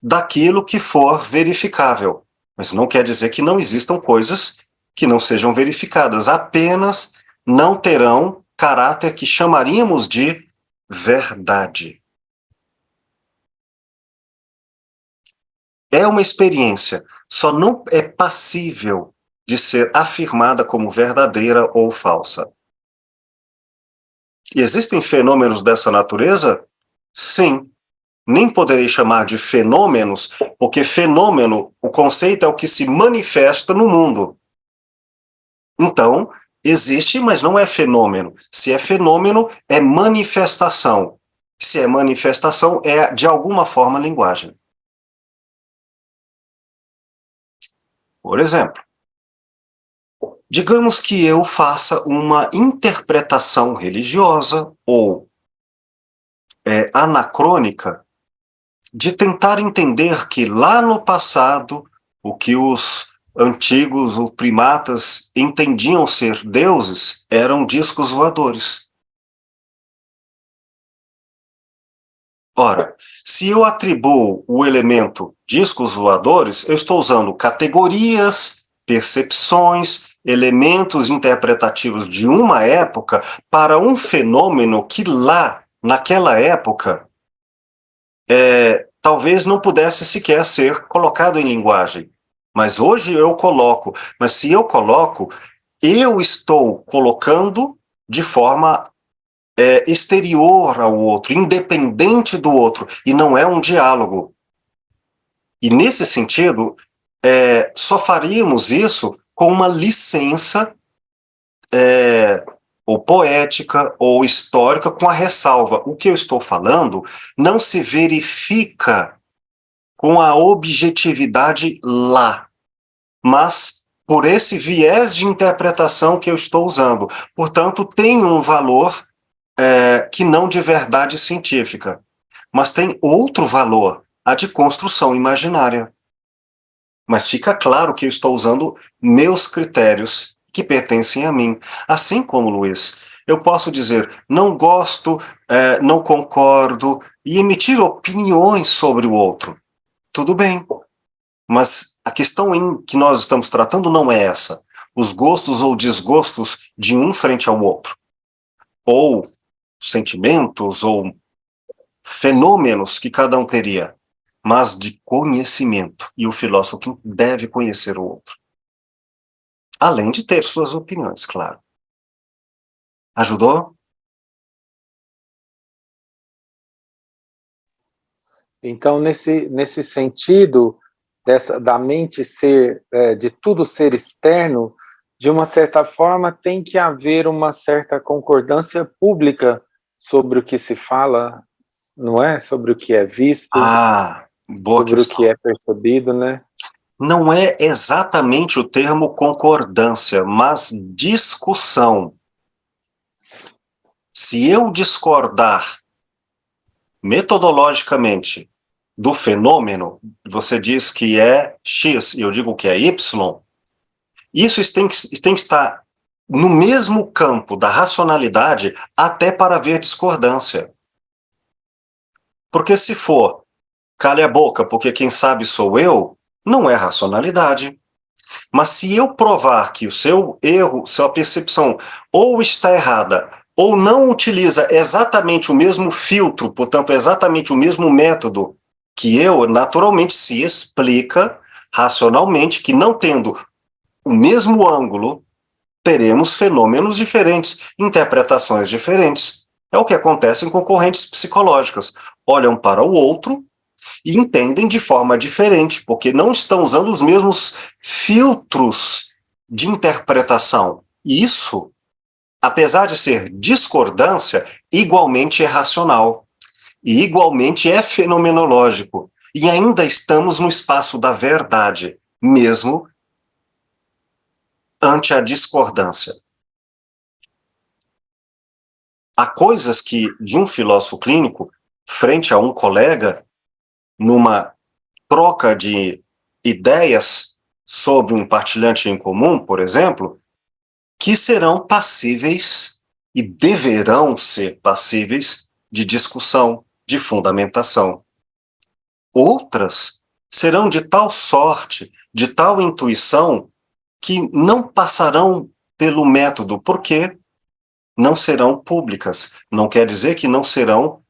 daquilo que for verificável. Mas não quer dizer que não existam coisas que não sejam verificadas, apenas não terão caráter que chamaríamos de verdade. É uma experiência, só não é passível de ser afirmada como verdadeira ou falsa. E existem fenômenos dessa natureza? Sim. Nem poderei chamar de fenômenos, porque fenômeno, o conceito é o que se manifesta no mundo. Então, existe, mas não é fenômeno. Se é fenômeno, é manifestação. Se é manifestação, é, de alguma forma, linguagem. Por exemplo, digamos que eu faça uma interpretação religiosa ou anacrônica de tentar entender que lá no passado o que os antigos, os primatas, entendiam ser deuses eram discos voadores. Ora, se eu atribuo o elemento discos voadores, eu estou usando categorias, percepções, elementos interpretativos de uma época para um fenômeno que lá, naquela época, talvez não pudesse sequer ser colocado em linguagem. Mas hoje eu coloco. Mas se eu coloco, eu estou colocando de forma exterior ao outro, independente do outro, e não é um diálogo. E nesse sentido, só faríamos isso com uma licença ou poética ou histórica, com a ressalva. O que eu estou falando não se verifica com a objetividade lá, mas por esse viés de interpretação que eu estou usando. Portanto, tem um valor que não de verdade científica, mas tem outro valor, a de construção imaginária. Mas fica claro que eu estou usando meus critérios que pertencem a mim. Assim como, Luiz, eu posso dizer não gosto, não concordo, e emitir opiniões sobre o outro. Tudo bem, mas a questão em que nós estamos tratando não é essa. Os gostos ou desgostos de um frente ao outro. Ou sentimentos, ou fenômenos que cada um teria, mas de conhecimento. E o filósofo deve conhecer o outro. Além de ter suas opiniões, claro. Ajudou? Então, nesse sentido, da mente ser, de tudo ser externo, de uma certa forma tem que haver uma certa concordância pública sobre o que se fala, não é? Sobre o que é visto, boa sobre questão. o que é percebido, né? Não é exatamente o termo concordância, mas discussão. Se eu discordar metodologicamente do fenômeno, você diz que é X e eu digo que é Y, isso tem que estar no mesmo campo da racionalidade até para haver discordância. Porque se for cale a boca, porque quem sabe sou eu, não é racionalidade. Mas se eu provar que o seu erro, sua percepção ou está errada, ou não utiliza exatamente o mesmo filtro, portanto, exatamente o mesmo método que eu, naturalmente se explica racionalmente que não tendo o mesmo ângulo, teremos fenômenos diferentes, interpretações diferentes. É o que acontece em concorrentes psicológicas. Olham para o outro E entendem de forma diferente, porque não estão usando os mesmos filtros de interpretação. E isso, apesar de ser discordância, igualmente é racional e igualmente é fenomenológico. E ainda estamos no espaço da verdade, mesmo ante a discordância. Há coisas que, de um filósofo clínico, frente a um colega, numa troca de ideias sobre um partilhante em comum, por exemplo, que serão passíveis e deverão ser passíveis de discussão, de fundamentação. Outras serão de tal sorte, de tal intuição, que não passarão pelo método, porque não serão públicas. Não quer dizer que não serão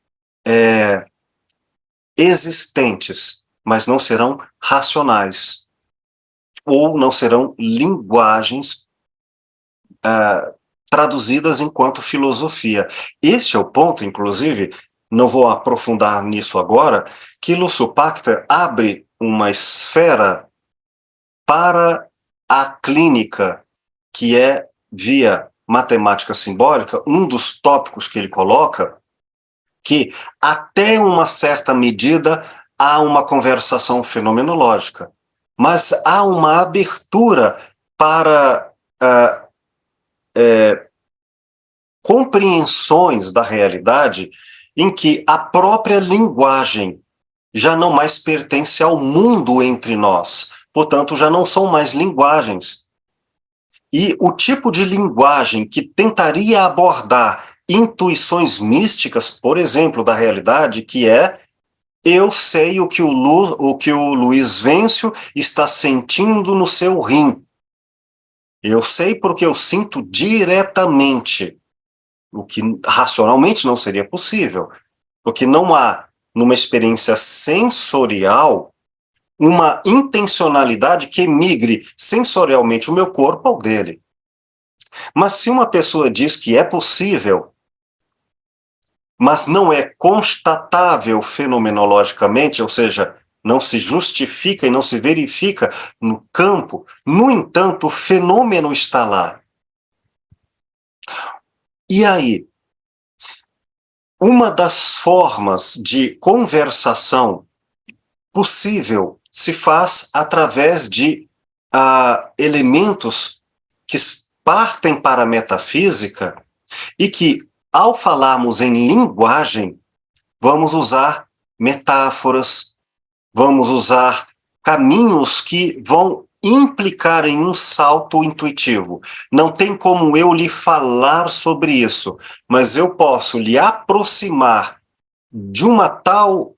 existentes, mas não serão racionais, ou não serão linguagens traduzidas enquanto filosofia. Este é o ponto, inclusive, não vou aprofundar nisso agora, que Lucio-Pacter abre uma esfera para a clínica, que é, via matemática simbólica, um dos tópicos que ele coloca, que até uma certa medida há uma conversação fenomenológica, mas há uma abertura para compreensões da realidade em que a própria linguagem já não mais pertence ao mundo entre nós, portanto, já não são mais linguagens. E o tipo de linguagem que tentaria abordar intuições místicas, por exemplo, da realidade, que é: eu sei o que o Luiz Vêncio está sentindo no seu rim. Eu sei porque eu sinto diretamente, o que racionalmente não seria possível, porque não há, numa experiência sensorial, uma intencionalidade que migre sensorialmente o meu corpo ao dele. Mas se uma pessoa diz que é possível, mas não é constatável fenomenologicamente, ou seja, não se justifica e não se verifica no campo, no entanto, o fenômeno está lá. E aí, uma das formas de conversação possível se faz através de elementos que partem para a metafísica e que, ao falarmos em linguagem, vamos usar metáforas, vamos usar caminhos que vão implicar em um salto intuitivo. Não tem como eu lhe falar sobre isso, mas eu posso lhe aproximar de uma tal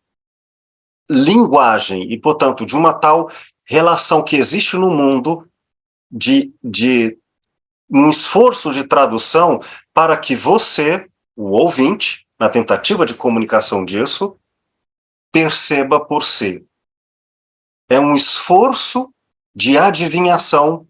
linguagem e, portanto, de uma tal relação que existe no mundo, de um esforço de tradução para que você, o ouvinte, na tentativa de comunicação disso, perceba por si. É um esforço de adivinhação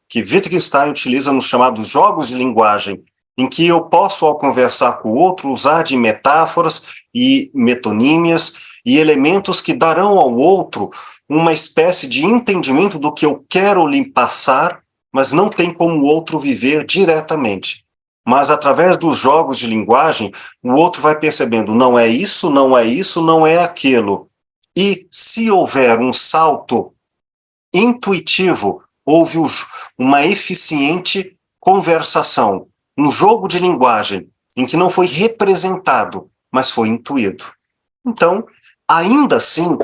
que Wittgenstein utiliza nos chamados jogos de linguagem, em que eu posso, ao conversar com o outro, usar de metáforas e metonímias e elementos que darão ao outro uma espécie de entendimento do que eu quero lhe passar, mas não tem como o outro viver diretamente. Mas, através dos jogos de linguagem, o outro vai percebendo: não é isso, não é isso, não é aquilo. E, se houver um salto intuitivo, houve uma eficiente conversação, um jogo de linguagem, em que não foi representado, mas foi intuído. Então, ainda assim,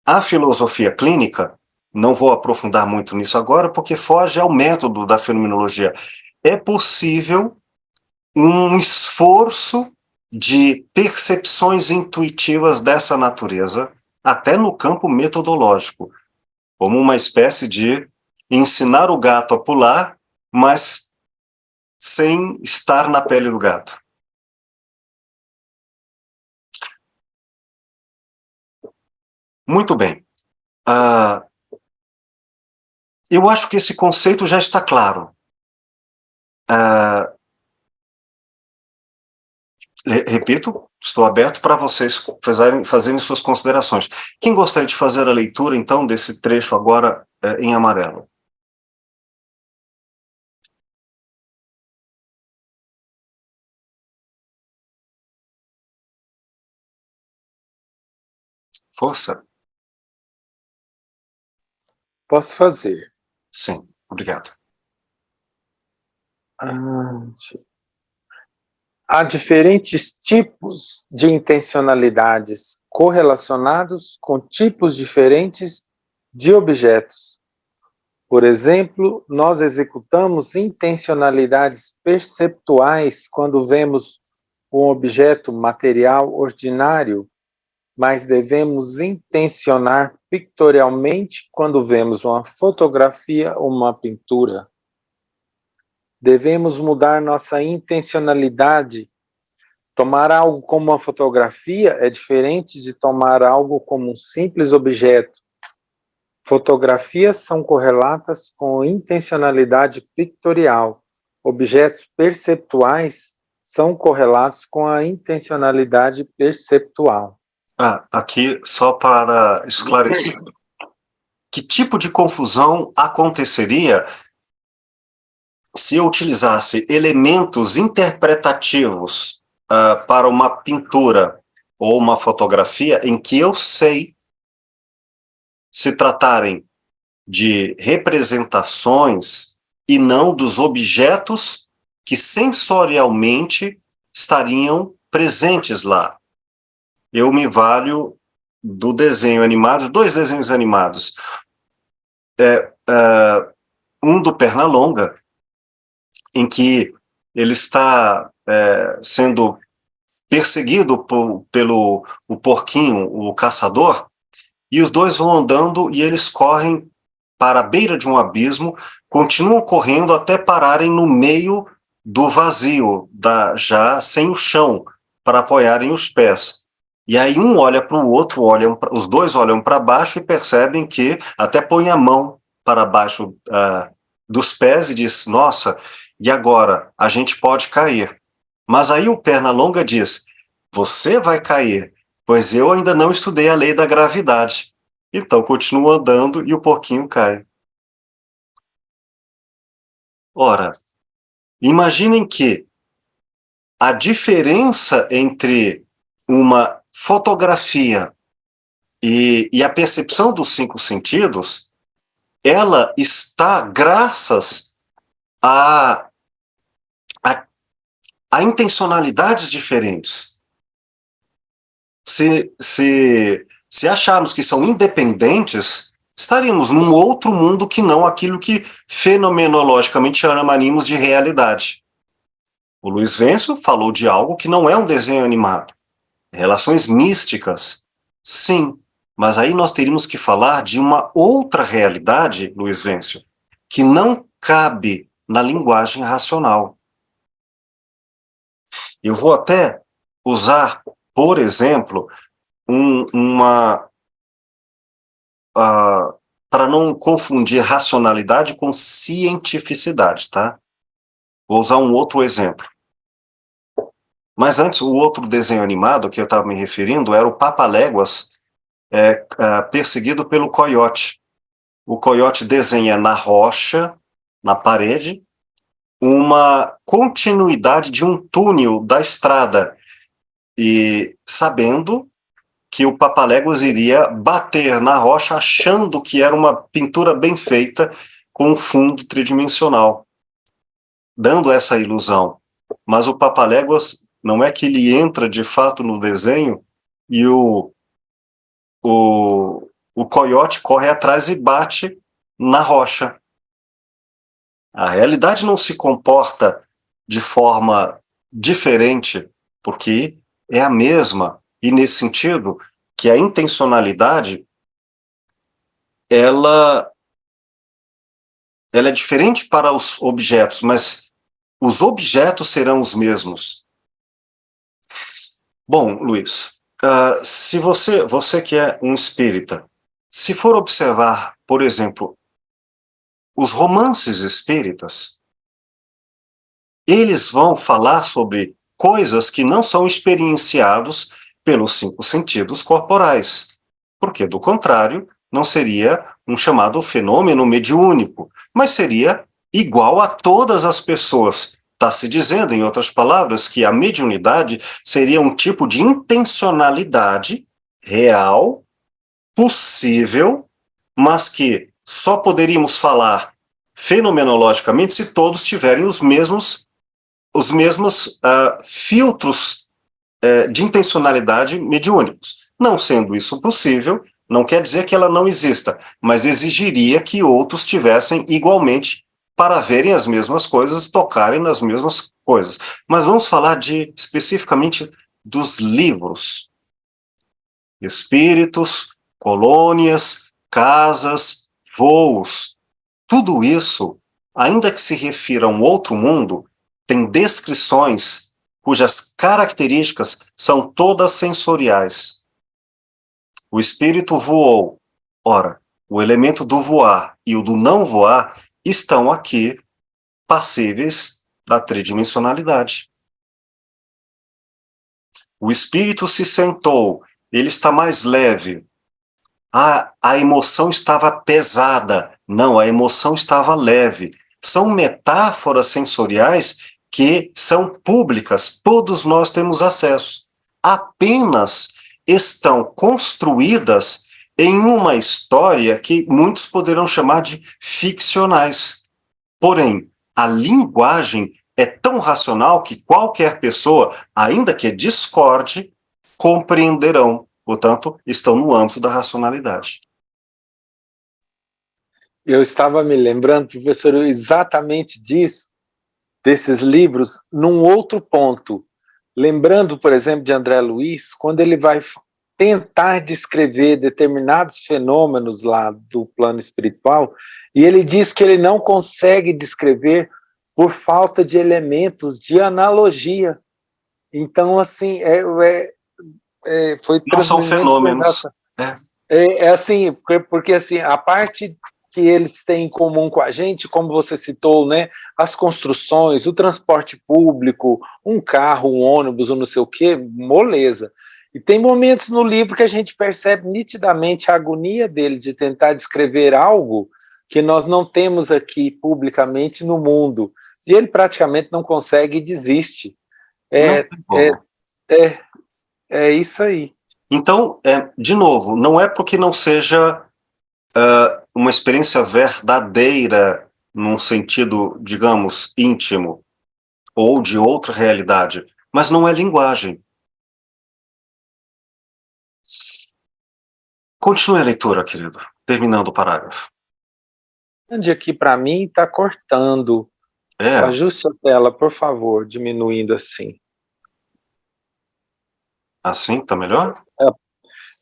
a filosofia clínica, não vou aprofundar muito nisso agora, porque foge ao método da fenomenologia. É possível um esforço de percepções intuitivas dessa natureza, até no campo metodológico, como uma espécie de ensinar o gato a pular, mas sem estar na pele do gato. Muito bem. Eu acho que esse conceito já está claro. Repito, Estou aberto para vocês fazerem suas considerações. Quem gostaria de fazer a leitura, então, desse trecho agora em amarelo? Força? Posso fazer. Sim, obrigado. Há diferentes tipos de intencionalidades correlacionados com tipos diferentes de objetos. Por exemplo, nós executamos intencionalidades perceptuais quando vemos um objeto material ordinário, mas devemos intencionar pictorialmente quando vemos uma fotografia ou uma pintura. Devemos mudar nossa intencionalidade. Tomar algo como uma fotografia é diferente de tomar algo como um simples objeto. Fotografias são correlatas com intencionalidade pictorial. Objetos perceptuais são correlatos com a intencionalidade perceptual. Aqui, só para esclarecer. Que tipo de confusão aconteceria se eu utilizasse elementos interpretativos para uma pintura ou uma fotografia em que eu sei se tratarem de representações e não dos objetos que sensorialmente estariam presentes lá? Eu me valho do desenho animado, dois desenhos animados. Um do Pernalonga, em que ele está sendo perseguido pelo o porquinho, o caçador, e os dois vão andando e eles correm para a beira de um abismo, continuam correndo até pararem no meio do vazio, já sem o chão, para apoiarem os pés. E aí um olha para o outro, os dois olham para baixo e percebem que até põem a mão para baixo dos pés e diz, nossa, e agora? A gente pode cair. Mas aí o Pernalonga diz, você vai cair, pois eu ainda não estudei a lei da gravidade. Então continua andando e o porquinho cai. Ora, imaginem que a diferença entre uma fotografia e a percepção dos 5 sentidos, ela está graças a intencionalidades diferentes. Se acharmos que são independentes, estaríamos num outro mundo que não aquilo que fenomenologicamente chamaríamos de realidade. O Luiz Vencio falou de algo que não é um desenho animado. Relações místicas, sim, mas aí nós teríamos que falar de uma outra realidade, Luiz Vencio, que não cabe na linguagem racional. Eu vou até usar, por exemplo, para não confundir racionalidade com cientificidade, tá? Vou usar um outro exemplo. Mas antes, o outro desenho animado que eu estava me referindo era o Papaléguas perseguido pelo coiote. O coiote desenha na rocha, na parede, uma continuidade de um túnel da estrada, e sabendo que o Papaléguas iria bater na rocha, achando que era uma pintura bem feita com um fundo tridimensional, dando essa ilusão. Mas o Papaléguas não é que ele entra de fato no desenho e o coiote corre atrás e bate na rocha. A realidade não se comporta de forma diferente, porque é a mesma. E nesse sentido, que a intencionalidade, ela é diferente para os objetos, mas os objetos serão os mesmos. Bom, Luiz, se você que é um espírita, se for observar, por exemplo, os romances espíritas, eles vão falar sobre coisas que não são experienciados pelos 5 sentidos corporais, porque, do contrário, não seria um chamado fenômeno mediúnico, mas seria igual a todas as pessoas. Está se dizendo, em outras palavras, que a mediunidade seria um tipo de intencionalidade real, possível, mas que só poderíamos falar fenomenologicamente se todos tiverem os mesmos filtros de intencionalidade mediúnicos. Não sendo isso possível, não quer dizer que ela não exista, mas exigiria que outros tivessem igualmente para verem as mesmas coisas, tocarem nas mesmas coisas. Mas vamos falar especificamente dos livros. Espíritos, colônias, casas, voos. Tudo isso, ainda que se refira a um outro mundo, tem descrições cujas características são todas sensoriais. O espírito voou. Ora, o elemento do voar e o do não voar estão aqui passíveis da tridimensionalidade. O espírito se sentou, ele está mais leve. A emoção estava pesada. Não, a emoção estava leve. São metáforas sensoriais que são públicas, todos nós temos acesso. Apenas estão construídas em uma história que muitos poderão chamar de ficcionais. Porém, a linguagem é tão racional que qualquer pessoa, ainda que discorde, compreenderão. Portanto, estão no âmbito da racionalidade. Eu estava me lembrando, professor, exatamente disso, desses livros, num outro ponto. Lembrando, por exemplo, de André Luiz, quando ele vai tentar descrever determinados fenômenos lá do plano espiritual, e ele diz que ele não consegue descrever por falta de elementos de analogia. Então, assim, foi não são fenômenos. Assim, porque assim, a parte que eles têm em comum com a gente, como você citou, né, as construções, o transporte público, um carro, um ônibus, ou não sei o quê, moleza. E tem momentos no livro que a gente percebe nitidamente a agonia dele de tentar descrever algo que nós não temos aqui publicamente no mundo. E ele praticamente não consegue e desiste. É isso aí. Então, de novo, não é porque não seja uma experiência verdadeira num sentido, digamos, íntimo, ou de outra realidade, mas não é linguagem. Continue a leitura, querido, terminando o parágrafo. Ande aqui para mim, está cortando. Ajuste a tela, por favor, diminuindo assim. Assim, está melhor?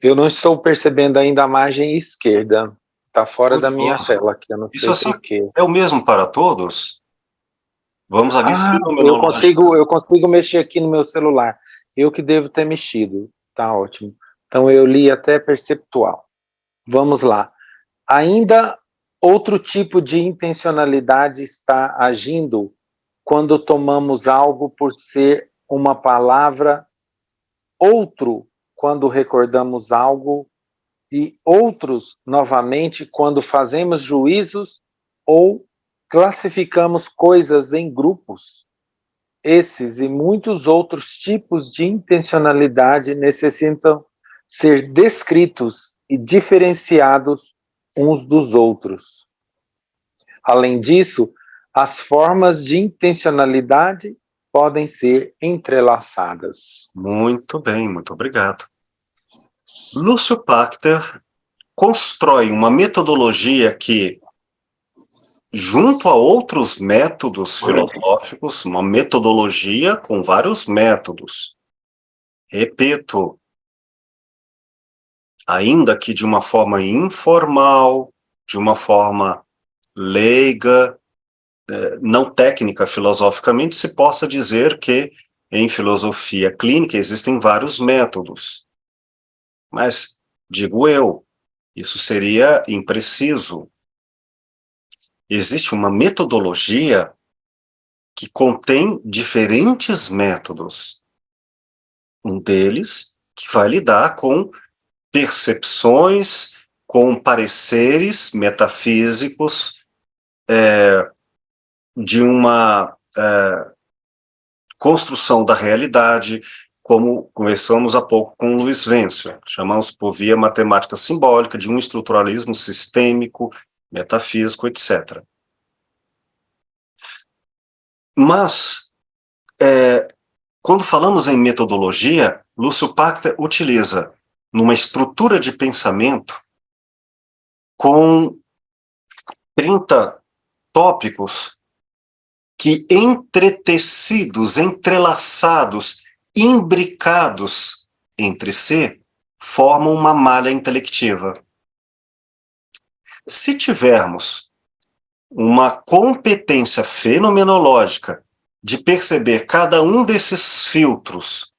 Eu não estou percebendo ainda a margem esquerda. Está fora da minha tela aqui, eu não sei isso assim porquê. É o mesmo para todos? Vamos aqui. Eu consigo mexer aqui no meu celular. Eu que devo ter mexido. Tá ótimo. Então eu li até perceptual. Vamos lá. Ainda outro tipo de intencionalidade está agindo quando tomamos algo por ser uma palavra, outro quando recordamos algo, e outros, novamente, quando fazemos juízos ou classificamos coisas em grupos. Esses e muitos outros tipos de intencionalidade necessitam ser descritos e diferenciados uns dos outros. Além disso, as formas de intencionalidade podem ser entrelaçadas. Muito bem, muito obrigado. Lúcio Pachter constrói uma metodologia que, junto a outros métodos filosóficos, uma metodologia com vários métodos. Repito, ainda que de uma forma informal, de uma forma leiga, não técnica filosoficamente, se possa dizer que em filosofia clínica existem vários métodos. Mas, digo eu, isso seria impreciso. Existe uma metodologia que contém diferentes métodos. Um deles que vai lidar com percepções, com pareceres metafísicos de uma construção da realidade, como conversamos há pouco com o Luiz Wenzel, chamamos por via matemática simbólica de um estruturalismo sistêmico, metafísico, etc. Mas, quando falamos em metodologia, Lúcio Pachter utiliza numa estrutura de pensamento com 30 tópicos que entretecidos, entrelaçados, imbricados entre si, formam uma malha intelectiva. Se tivermos uma competência fenomenológica de perceber cada um desses filtros,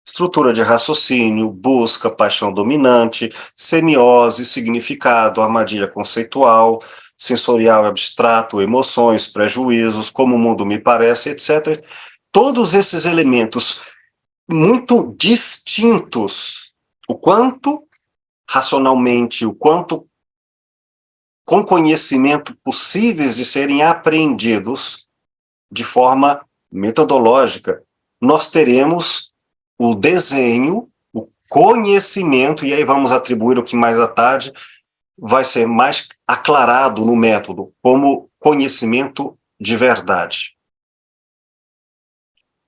estrutura de raciocínio, busca, paixão dominante, semiose, significado, armadilha conceitual, sensorial e abstrato, emoções, prejuízos, como o mundo me parece, etc. Todos esses elementos muito distintos, o quanto racionalmente, o quanto com conhecimento possíveis de serem apreendidos de forma metodológica, nós teremos o desenho, o conhecimento, e aí vamos atribuir o que mais à tarde vai ser mais aclarado no método, como conhecimento de verdade.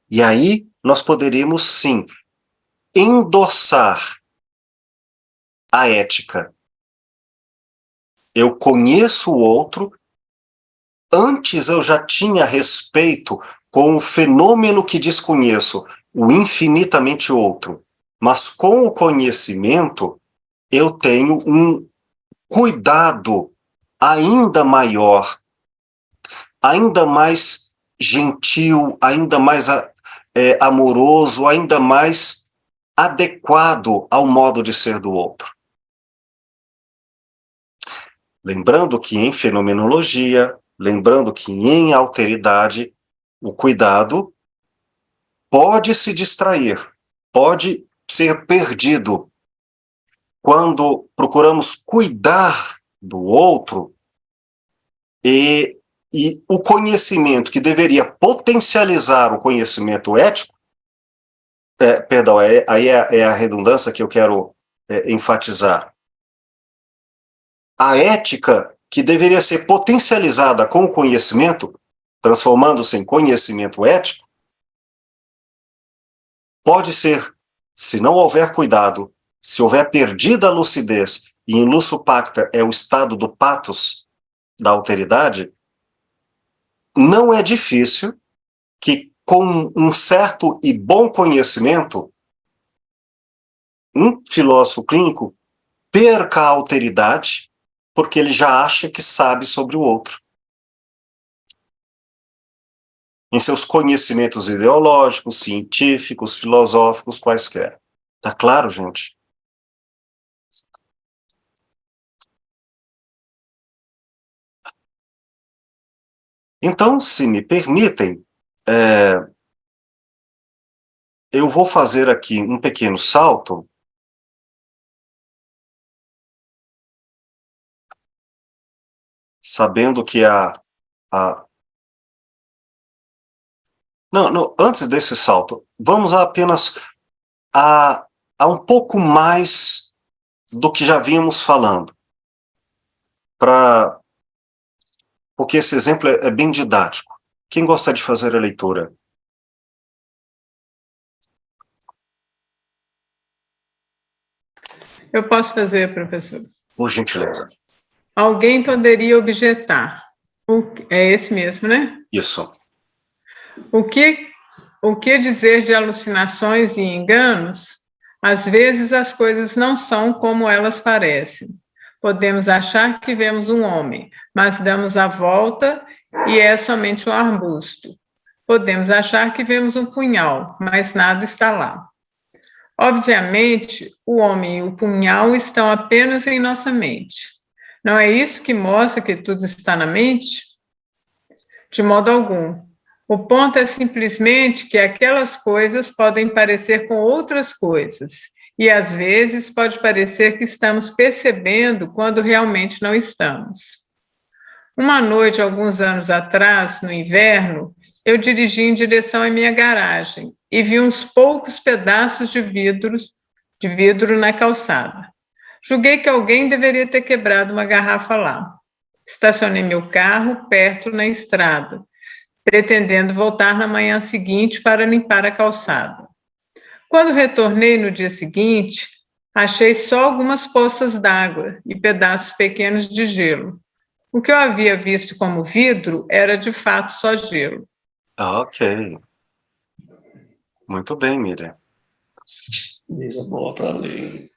E aí nós poderíamos, sim, endossar a ética. Eu conheço o outro, antes eu já tinha respeito com o fenômeno que desconheço, o infinitamente outro. Mas com o conhecimento, eu tenho um cuidado ainda maior, ainda mais gentil, ainda mais amoroso, ainda mais adequado ao modo de ser do outro. Lembrando que em fenomenologia, lembrando que em alteridade, o cuidado pode se distrair, pode ser perdido. Quando procuramos cuidar do outro e o conhecimento que deveria potencializar o conhecimento ético, aí é a redundância que eu quero enfatizar. A ética que deveria ser potencializada com o conhecimento, transformando-se em conhecimento ético, pode ser, se não houver cuidado, se houver perdida a lucidez, e em Lúcio Pachter é o estado do pathos, da alteridade, não é difícil que, com um certo e bom conhecimento, um filósofo clínico perca a alteridade porque ele já acha que sabe sobre o outro. Em seus conhecimentos ideológicos, científicos, filosóficos, quaisquer. Tá claro, gente? Então, se me permitem, eu vou fazer aqui um pequeno salto sabendo que Não, antes desse salto, vamos apenas a um pouco mais do que já vínhamos falando, porque esse exemplo é bem didático. Quem gosta de fazer a leitura? Eu posso fazer, professor. Por gentileza. Alguém poderia objetar. É esse mesmo, né? Isso. O que dizer de alucinações e enganos? Às vezes as coisas não são como elas parecem. Podemos achar que vemos um homem, mas damos a volta e é somente um arbusto. Podemos achar que vemos um punhal, mas nada está lá. Obviamente, o homem e o punhal estão apenas em nossa mente. Não é isso que mostra que tudo está na mente? De modo algum. O ponto é simplesmente que aquelas coisas podem parecer com outras coisas, e às vezes pode parecer que estamos percebendo quando realmente não estamos. Uma noite, alguns anos atrás, no inverno, eu dirigi em direção à minha garagem e vi uns poucos pedaços de vidro na calçada. Julguei que alguém deveria ter quebrado uma garrafa lá. Estacionei meu carro perto na estrada, pretendendo voltar na manhã seguinte para limpar a calçada. Quando retornei no dia seguinte, achei só algumas poças d'água e pedaços pequenos de gelo. O que eu havia visto como vidro era de fato só gelo. Ok. Muito bem, Miriam. Coisa boa para ler.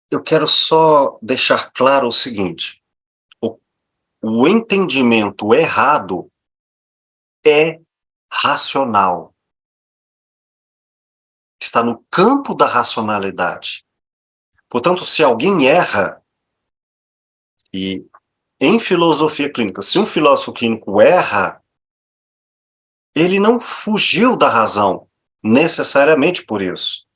Eu quero só deixar claro o seguinte: o entendimento errado é racional. Está no campo da racionalidade. Portanto, se alguém erra, e em filosofia clínica, se um filósofo clínico erra, ele não fugiu da razão, necessariamente por isso.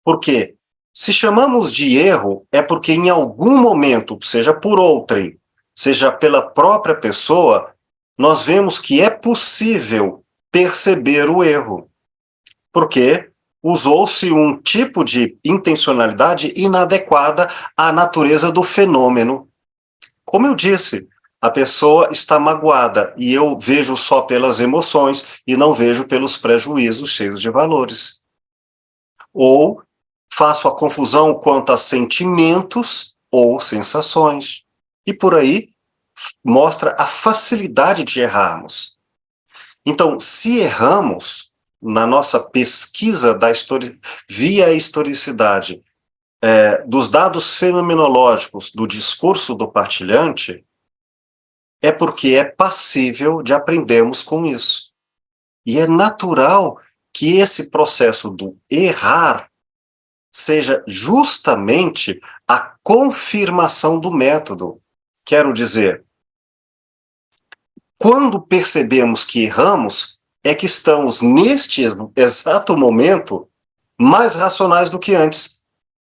Por quê? Se chamamos de erro, é porque em algum momento, seja por outrem, seja pela própria pessoa, nós vemos que é possível perceber o erro. Porque usou-se um tipo de intencionalidade inadequada à natureza do fenômeno. Como eu disse, a pessoa está magoada e eu vejo só pelas emoções e não vejo pelos prejuízos cheios de valores. Ou faço a confusão quanto a sentimentos ou sensações. E por aí mostra a facilidade de errarmos. Então, se erramos na nossa pesquisa via a historicidade dos dados fenomenológicos do discurso do partilhante, é porque é passível de aprendermos com isso. E é natural que esse processo do errar seja justamente a confirmação do método. Quero dizer, quando percebemos que erramos, é que estamos, neste exato momento, mais racionais do que antes,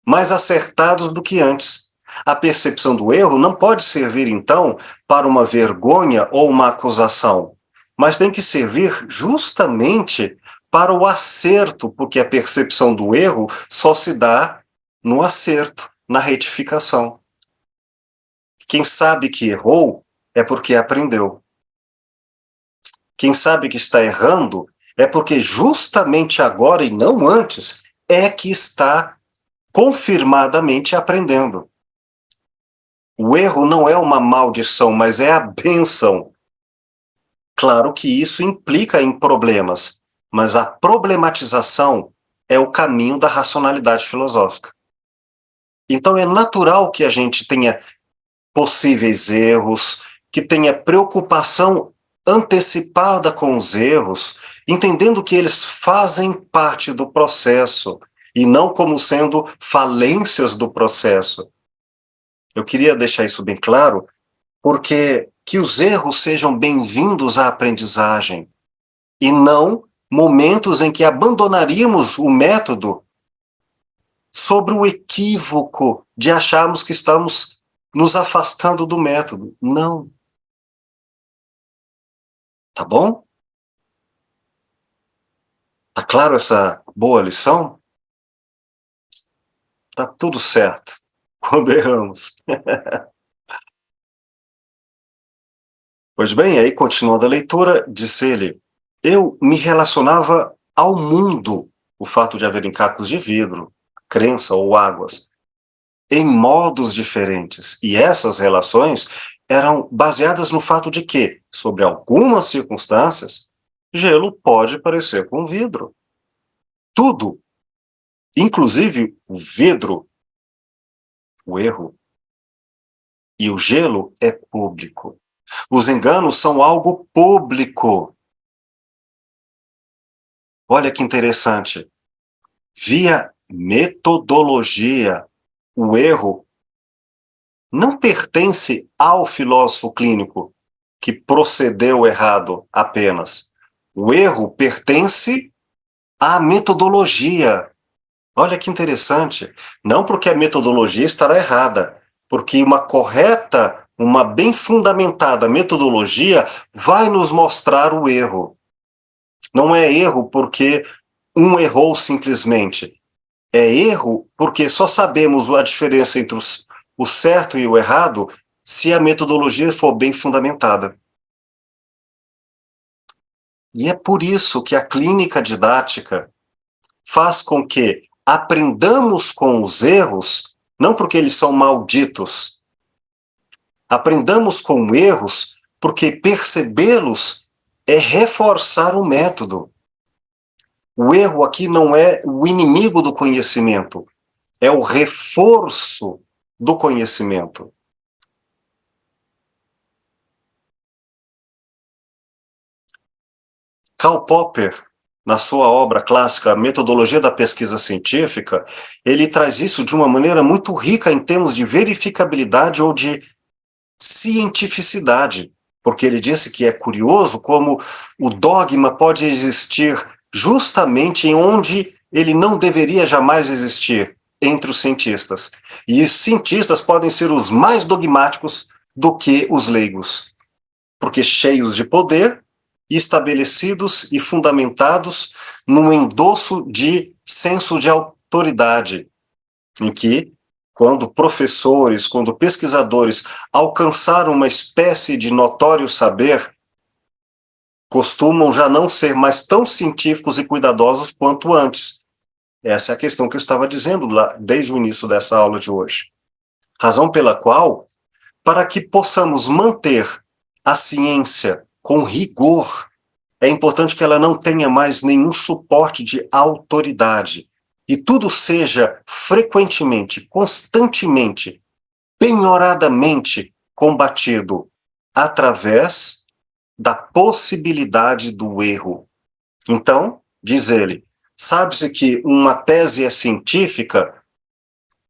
mais acertados do que antes. A percepção do erro não pode servir, então, para uma vergonha ou uma acusação, mas tem que servir justamente para o acerto, porque a percepção do erro só se dá no acerto, na retificação. Quem sabe que errou é porque aprendeu. Quem sabe que está errando é porque justamente agora e não antes é que está confirmadamente aprendendo. O erro não é uma maldição, mas é a bênção. Claro que isso implica em problemas, mas a problematização é o caminho da racionalidade filosófica. Então é natural que a gente tenha possíveis erros, que tenha preocupação antecipada com os erros, entendendo que eles fazem parte do processo e não como sendo falências do processo. Eu queria deixar isso bem claro, porque que os erros sejam bem-vindos à aprendizagem e não momentos em que abandonaríamos o método sobre o equívoco de acharmos que estamos nos afastando do método. Não. Tá bom? Tá claro essa boa lição? Tá tudo certo quando erramos. Pois bem, aí continuando a leitura, disse ele: eu me relacionava ao mundo, o fato de haverem cacos de vidro, crença ou águas, em modos diferentes. E essas relações eram baseadas no fato de que, sobre algumas circunstâncias, gelo pode parecer com vidro. Tudo, inclusive o vidro, o erro, e o gelo é público. Os enganos são algo público. Olha que interessante. Via metodologia, o erro não pertence ao filósofo clínico, que procedeu errado apenas. O erro pertence à metodologia. Olha que interessante. Não porque a metodologia estará errada, porque uma correta, uma bem fundamentada metodologia vai nos mostrar o erro. Não é erro porque um errou simplesmente. É erro porque só sabemos a diferença entre o certo e o errado se a metodologia for bem fundamentada. E é por isso que a clínica didática faz com que aprendamos com os erros, não porque eles são malditos. Aprendamos com erros porque percebê-los é reforçar o método. O erro aqui não é o inimigo do conhecimento, é o reforço do conhecimento. Karl Popper, na sua obra clássica, A Metodologia da Pesquisa Científica, ele traz isso de uma maneira muito rica em termos de verificabilidade ou de cientificidade, porque ele disse que é curioso como o dogma pode existir justamente em onde ele não deveria jamais existir, entre os cientistas. E os cientistas podem ser os mais dogmáticos do que os leigos, porque cheios de poder, estabelecidos e fundamentados num endosso de senso de autoridade, em que, quando professores, quando pesquisadores alcançaram uma espécie de notório saber, costumam já não ser mais tão científicos e cuidadosos quanto antes. Essa é a questão que eu estava dizendo lá desde o início dessa aula de hoje. Razão pela qual, para que possamos manter a ciência com rigor, é importante que ela não tenha mais nenhum suporte de autoridade e tudo seja frequentemente, constantemente, penhoradamente combatido através da possibilidade do erro. Então, diz ele, sabe-se que uma tese é científica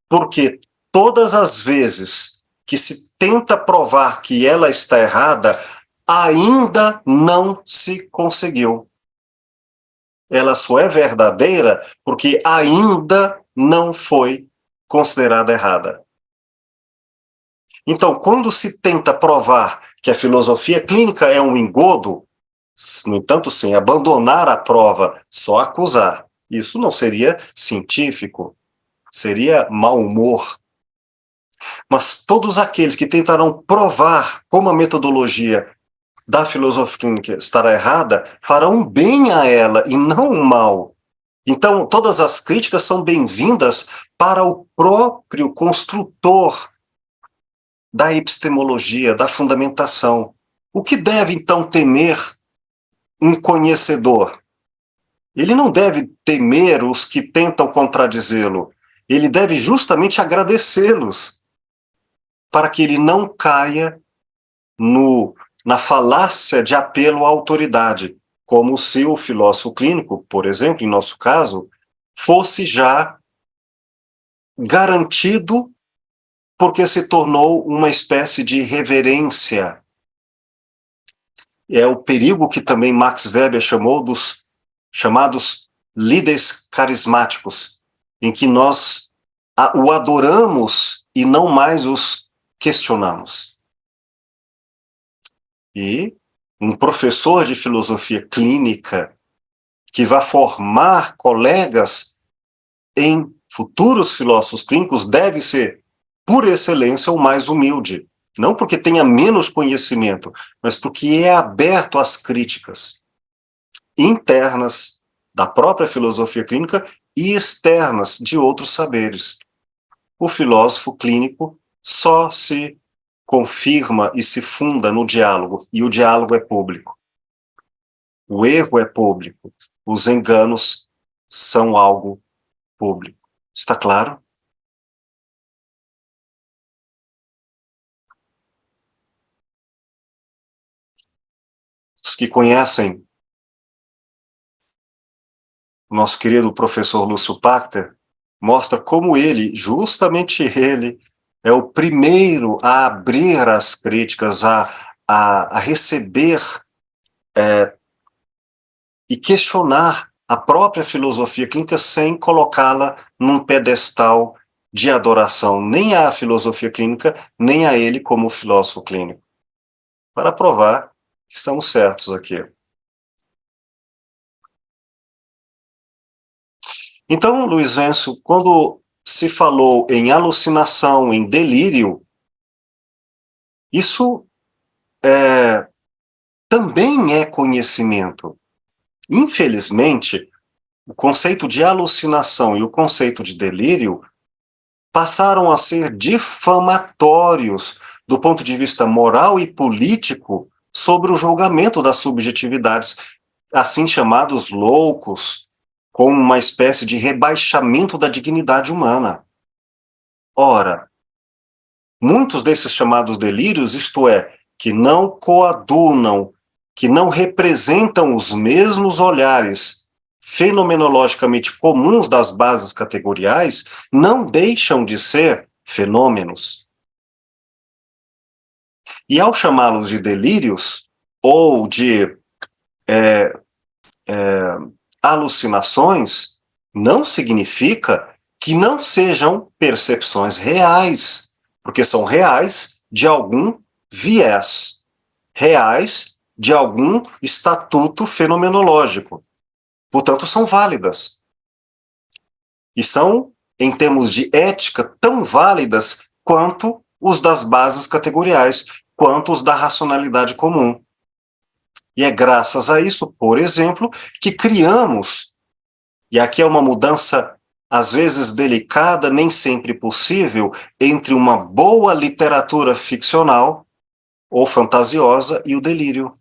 porque todas as vezes que se tenta provar que ela está errada, ainda não se conseguiu. Ela só é verdadeira porque ainda não foi considerada errada. Então, quando se tenta provar que a filosofia clínica é um engodo, no entanto, sem abandonar a prova, só acusar, isso não seria científico, seria mau humor. Mas todos aqueles que tentarão provar como a metodologia da filosofia clínica estará errada, farão bem a ela e não mal. Então, todas as críticas são bem-vindas para o próprio construtor da epistemologia, da fundamentação. O que deve, então, temer um conhecedor? Ele não deve temer os que tentam contradizê-lo. Ele deve justamente agradecê-los, para que ele não caia na falácia de apelo à autoridade, como se o filósofo clínico, por exemplo, em nosso caso, fosse já garantido porque se tornou uma espécie de reverência. É o perigo que também Max Weber chamou dos chamados líderes carismáticos, em que nós o adoramos e não mais os questionamos. E um professor de filosofia clínica que vai formar colegas em futuros filósofos clínicos deve ser, por excelência, o mais humilde. Não porque tenha menos conhecimento, mas porque é aberto às críticas internas da própria filosofia clínica e externas de outros saberes. O filósofo clínico só se confirma e se funda no diálogo, e o diálogo é público. O erro é público, os enganos são algo público. Está claro? Os que conhecem o nosso querido professor Lúcio Pachter, mostra como ele, justamente ele, é o primeiro a abrir as críticas, a a receber e questionar a própria filosofia clínica sem colocá-la num pedestal de adoração, nem à filosofia clínica, nem a ele como filósofo clínico, para provar que estamos certos aqui. Então, Luiz Vencio, quando se falou em alucinação, em delírio, isso também é conhecimento. Infelizmente, o conceito de alucinação e o conceito de delírio passaram a ser difamatórios do ponto de vista moral e político sobre o julgamento das subjetividades, assim chamados loucos, como uma espécie de rebaixamento da dignidade humana. Ora, muitos desses chamados delírios, isto é, que não coadunam, que não representam os mesmos olhares fenomenologicamente comuns das bases categoriais, não deixam de ser fenômenos. E ao chamá-los de delírios ou de alucinações, não significa que não sejam percepções reais, porque são reais de algum viés, reais de algum estatuto fenomenológico. Portanto, são válidas. E são, em termos de ética, tão válidas quanto os das bases categoriais, quanto os da racionalidade comum. E é graças a isso, por exemplo, que criamos, e aqui é uma mudança às vezes delicada, nem sempre possível, entre uma boa literatura ficcional ou fantasiosa e o delírio.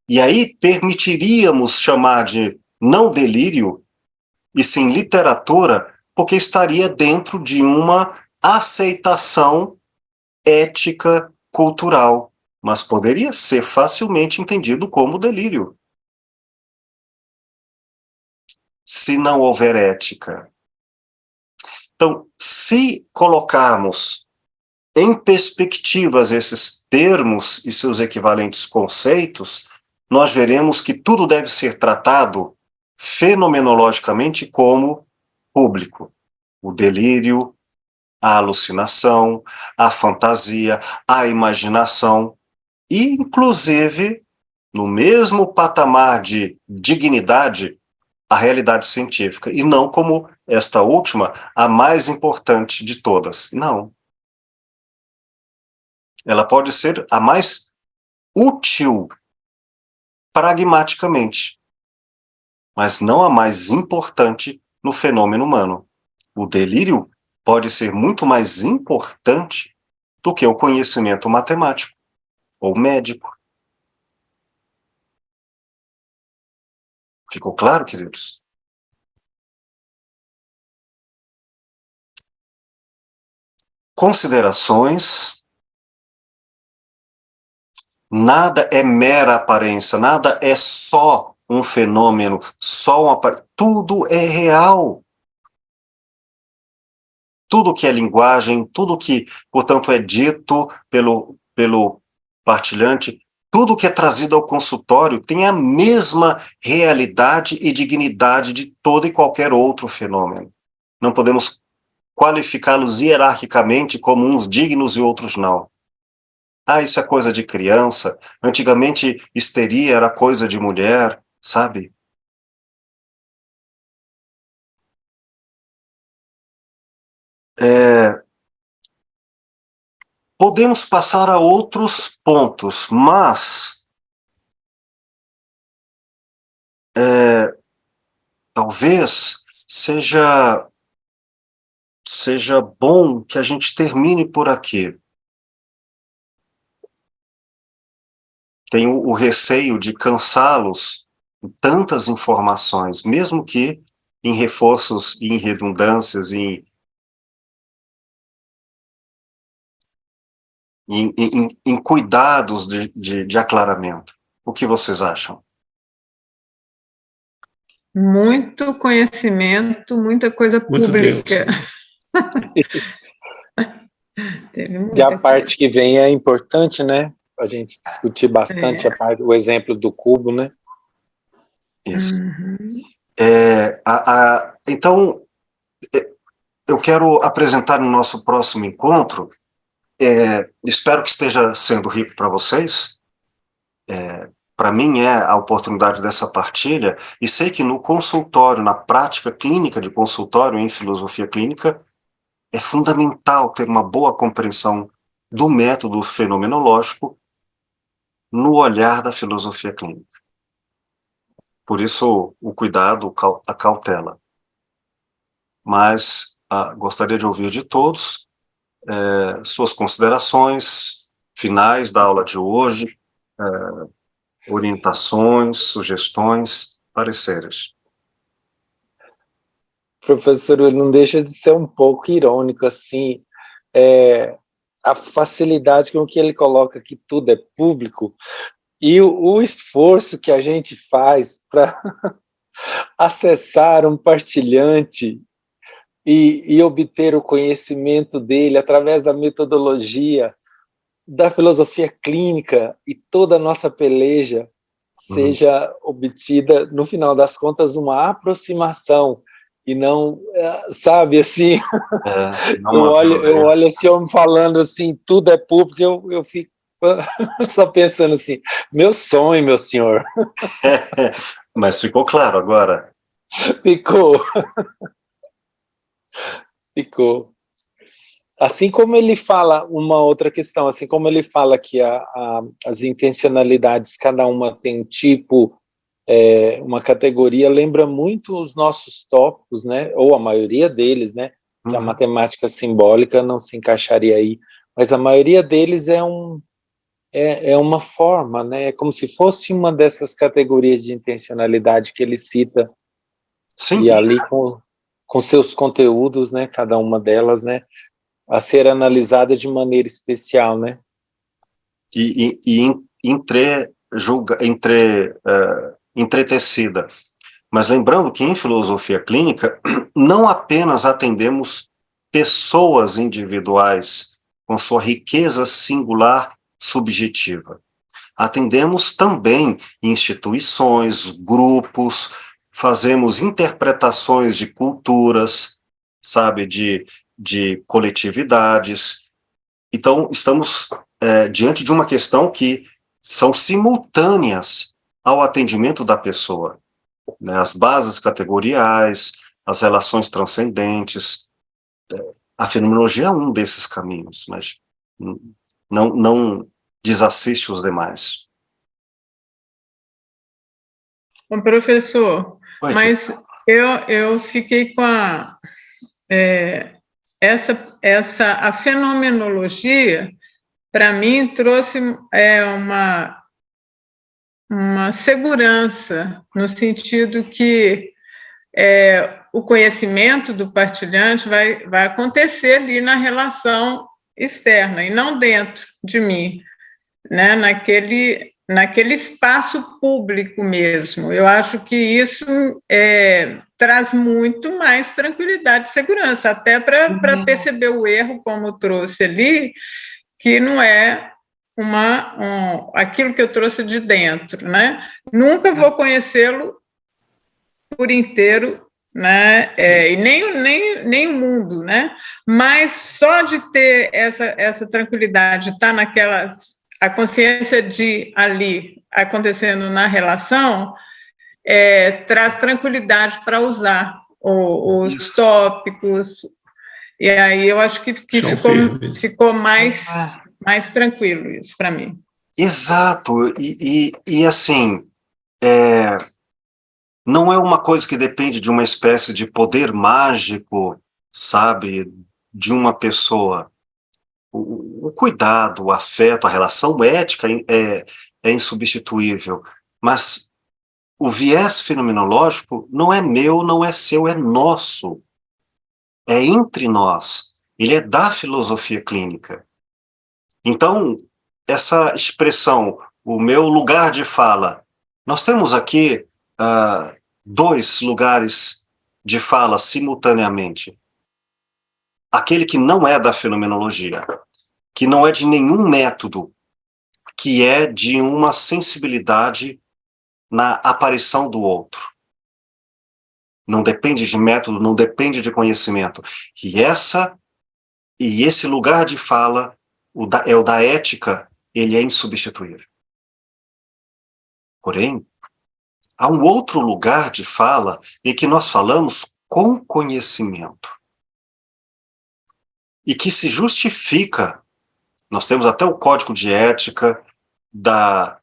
E aí permitiríamos chamar de não delírio, e sim literatura, porque estaria dentro de uma aceitação ética cultural, mas poderia ser facilmente entendido como delírio. Se não houver ética. Então, se colocarmos em perspectivas esses termos e seus equivalentes conceitos, nós veremos que tudo deve ser tratado fenomenologicamente como público. O delírio, a alucinação, a fantasia, a imaginação, e, inclusive, no mesmo patamar de dignidade, a realidade científica, e não como esta última, a mais importante de todas. Não. Ela pode ser a mais útil pragmaticamente, mas não a mais importante no fenômeno humano. O delírio pode ser muito mais importante do que o conhecimento matemático ou médico. Ficou claro, queridos? Considerações. Nada é mera aparência, nada é só um fenômeno, só uma tudo é real. Tudo que é linguagem, tudo que, portanto, é dito pelo partilhante, tudo que é trazido ao consultório tem a mesma realidade e dignidade de todo e qualquer outro fenômeno. Não podemos qualificá-los hierarquicamente como uns dignos e outros não. Ah, isso é coisa de criança. Antigamente, histeria era coisa de mulher, sabe? Podemos passar a outros pontos, mas talvez seja bom que a gente termine por aqui. Tenho o receio de cansá-los em tantas informações, mesmo que em reforços e em redundâncias, em cuidados de aclaramento. O que vocês acham? Muito conhecimento, muita coisa Muito pública. denso. Teve E muita a parte que vem é importante, né? A gente discutir bastante o exemplo do cubo, né? Isso. Uhum. Então, eu quero apresentar no nosso próximo encontro, espero que esteja sendo rico para vocês, para mim é a oportunidade dessa partilha, e sei que no consultório, na prática clínica de consultório em filosofia clínica, é fundamental ter uma boa compreensão do método fenomenológico no olhar da filosofia clínica. Por isso, o cuidado, a cautela. Mas gostaria de ouvir de todos suas considerações finais da aula de hoje, orientações, sugestões, pareceres. Professor, ele não deixa de ser um pouco irônico, assim, a facilidade com que ele coloca que tudo é público e o esforço que a gente faz para acessar um partilhante e obter o conhecimento dele através da metodologia, da filosofia clínica, e toda a nossa peleja seja obtida, no final das contas, uma aproximação, e não, sabe, assim, Não eu uma olho violência. esse homem falando assim, tudo é público, eu fico só pensando assim, meu sonho, meu senhor. Mas ficou claro agora. Ficou. Ficou. Assim como ele fala, uma outra questão, assim como ele fala que as intencionalidades, cada uma tem um tipo, uma categoria, lembra muito os nossos tópicos, né? Ou a maioria deles, né? Que a matemática simbólica não se encaixaria aí, mas a maioria deles é uma forma, né? É como se fosse uma dessas categorias de intencionalidade que ele cita, Sim, e ali com seus conteúdos, né? Cada uma delas, né? A ser analisada de maneira especial, né? e entretecida. Mas lembrando que em filosofia clínica não apenas atendemos pessoas individuais com sua riqueza singular subjetiva. Atendemos também instituições, grupos, fazemos interpretações de culturas, sabe, de coletividades. Então, estamos diante de uma questão que são simultâneas ao atendimento da pessoa, né? As bases categoriais, as relações transcendentes. A fenomenologia é um desses caminhos, mas não desassiste os demais. Bom, professor, Oi, mas eu fiquei com a fenomenologia, para mim, trouxe uma segurança, no sentido que o conhecimento do partilhante vai acontecer ali na relação externa, e não dentro de mim, né? naquele espaço público mesmo. Eu acho que isso traz muito mais tranquilidade e segurança, até para perceber o erro, como trouxe ali, que não é aquilo que eu trouxe de dentro, né? Nunca vou conhecê-lo por inteiro, né? E nem o mundo, né? Mas só de ter essa tranquilidade, estar a consciência de ali acontecendo na relação, traz tranquilidade para usar os tópicos, e aí eu acho que ficou mais tranquilo isso para mim. Exato, e assim, não é uma coisa que depende de uma espécie de poder mágico, sabe, de uma pessoa. O cuidado, o afeto, a relação ética é insubstituível, mas o viés fenomenológico não é meu, não é seu, é nosso. É entre nós. Ele é da filosofia clínica. Então, essa expressão, o meu lugar de fala, nós temos aqui dois lugares de fala simultaneamente. A aquele que não é da fenomenologia, que não é de nenhum método, que é de uma sensibilidade na aparição do outro. Não depende de método, não depende de conhecimento. E esse lugar de fala, é o da ética, ele é insubstituível. Porém, há um outro lugar de fala em que nós falamos com conhecimento. E que se justifica. Nós temos até o Código de Ética da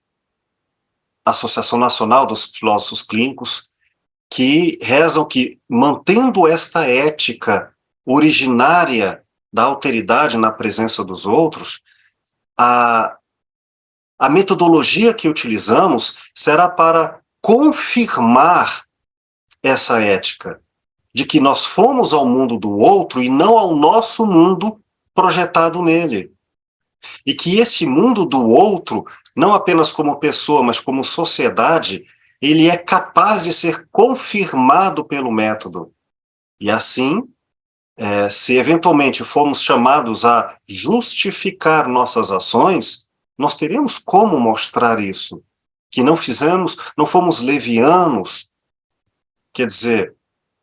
Associação Nacional dos Filósofos Clínicos, que rezam que, mantendo esta ética originária da alteridade na presença dos outros, a metodologia que utilizamos será para confirmar essa ética, de que nós fomos ao mundo do outro e não ao nosso mundo projetado nele. E que esse mundo do outro, não apenas como pessoa, mas como sociedade, ele é capaz de ser confirmado pelo método. E assim, se eventualmente formos chamados a justificar nossas ações, nós teremos como mostrar isso. Que não fomos levianos. Quer dizer,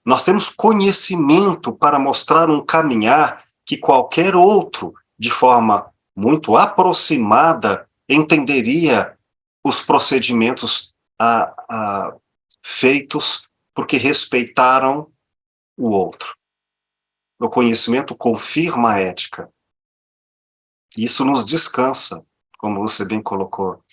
nós temos conhecimento para mostrar um caminhar que qualquer outro, de forma muito aproximada, entenderia os procedimentos feitos porque respeitaram o outro. O conhecimento confirma a ética. Isso nos descansa, como você bem colocou.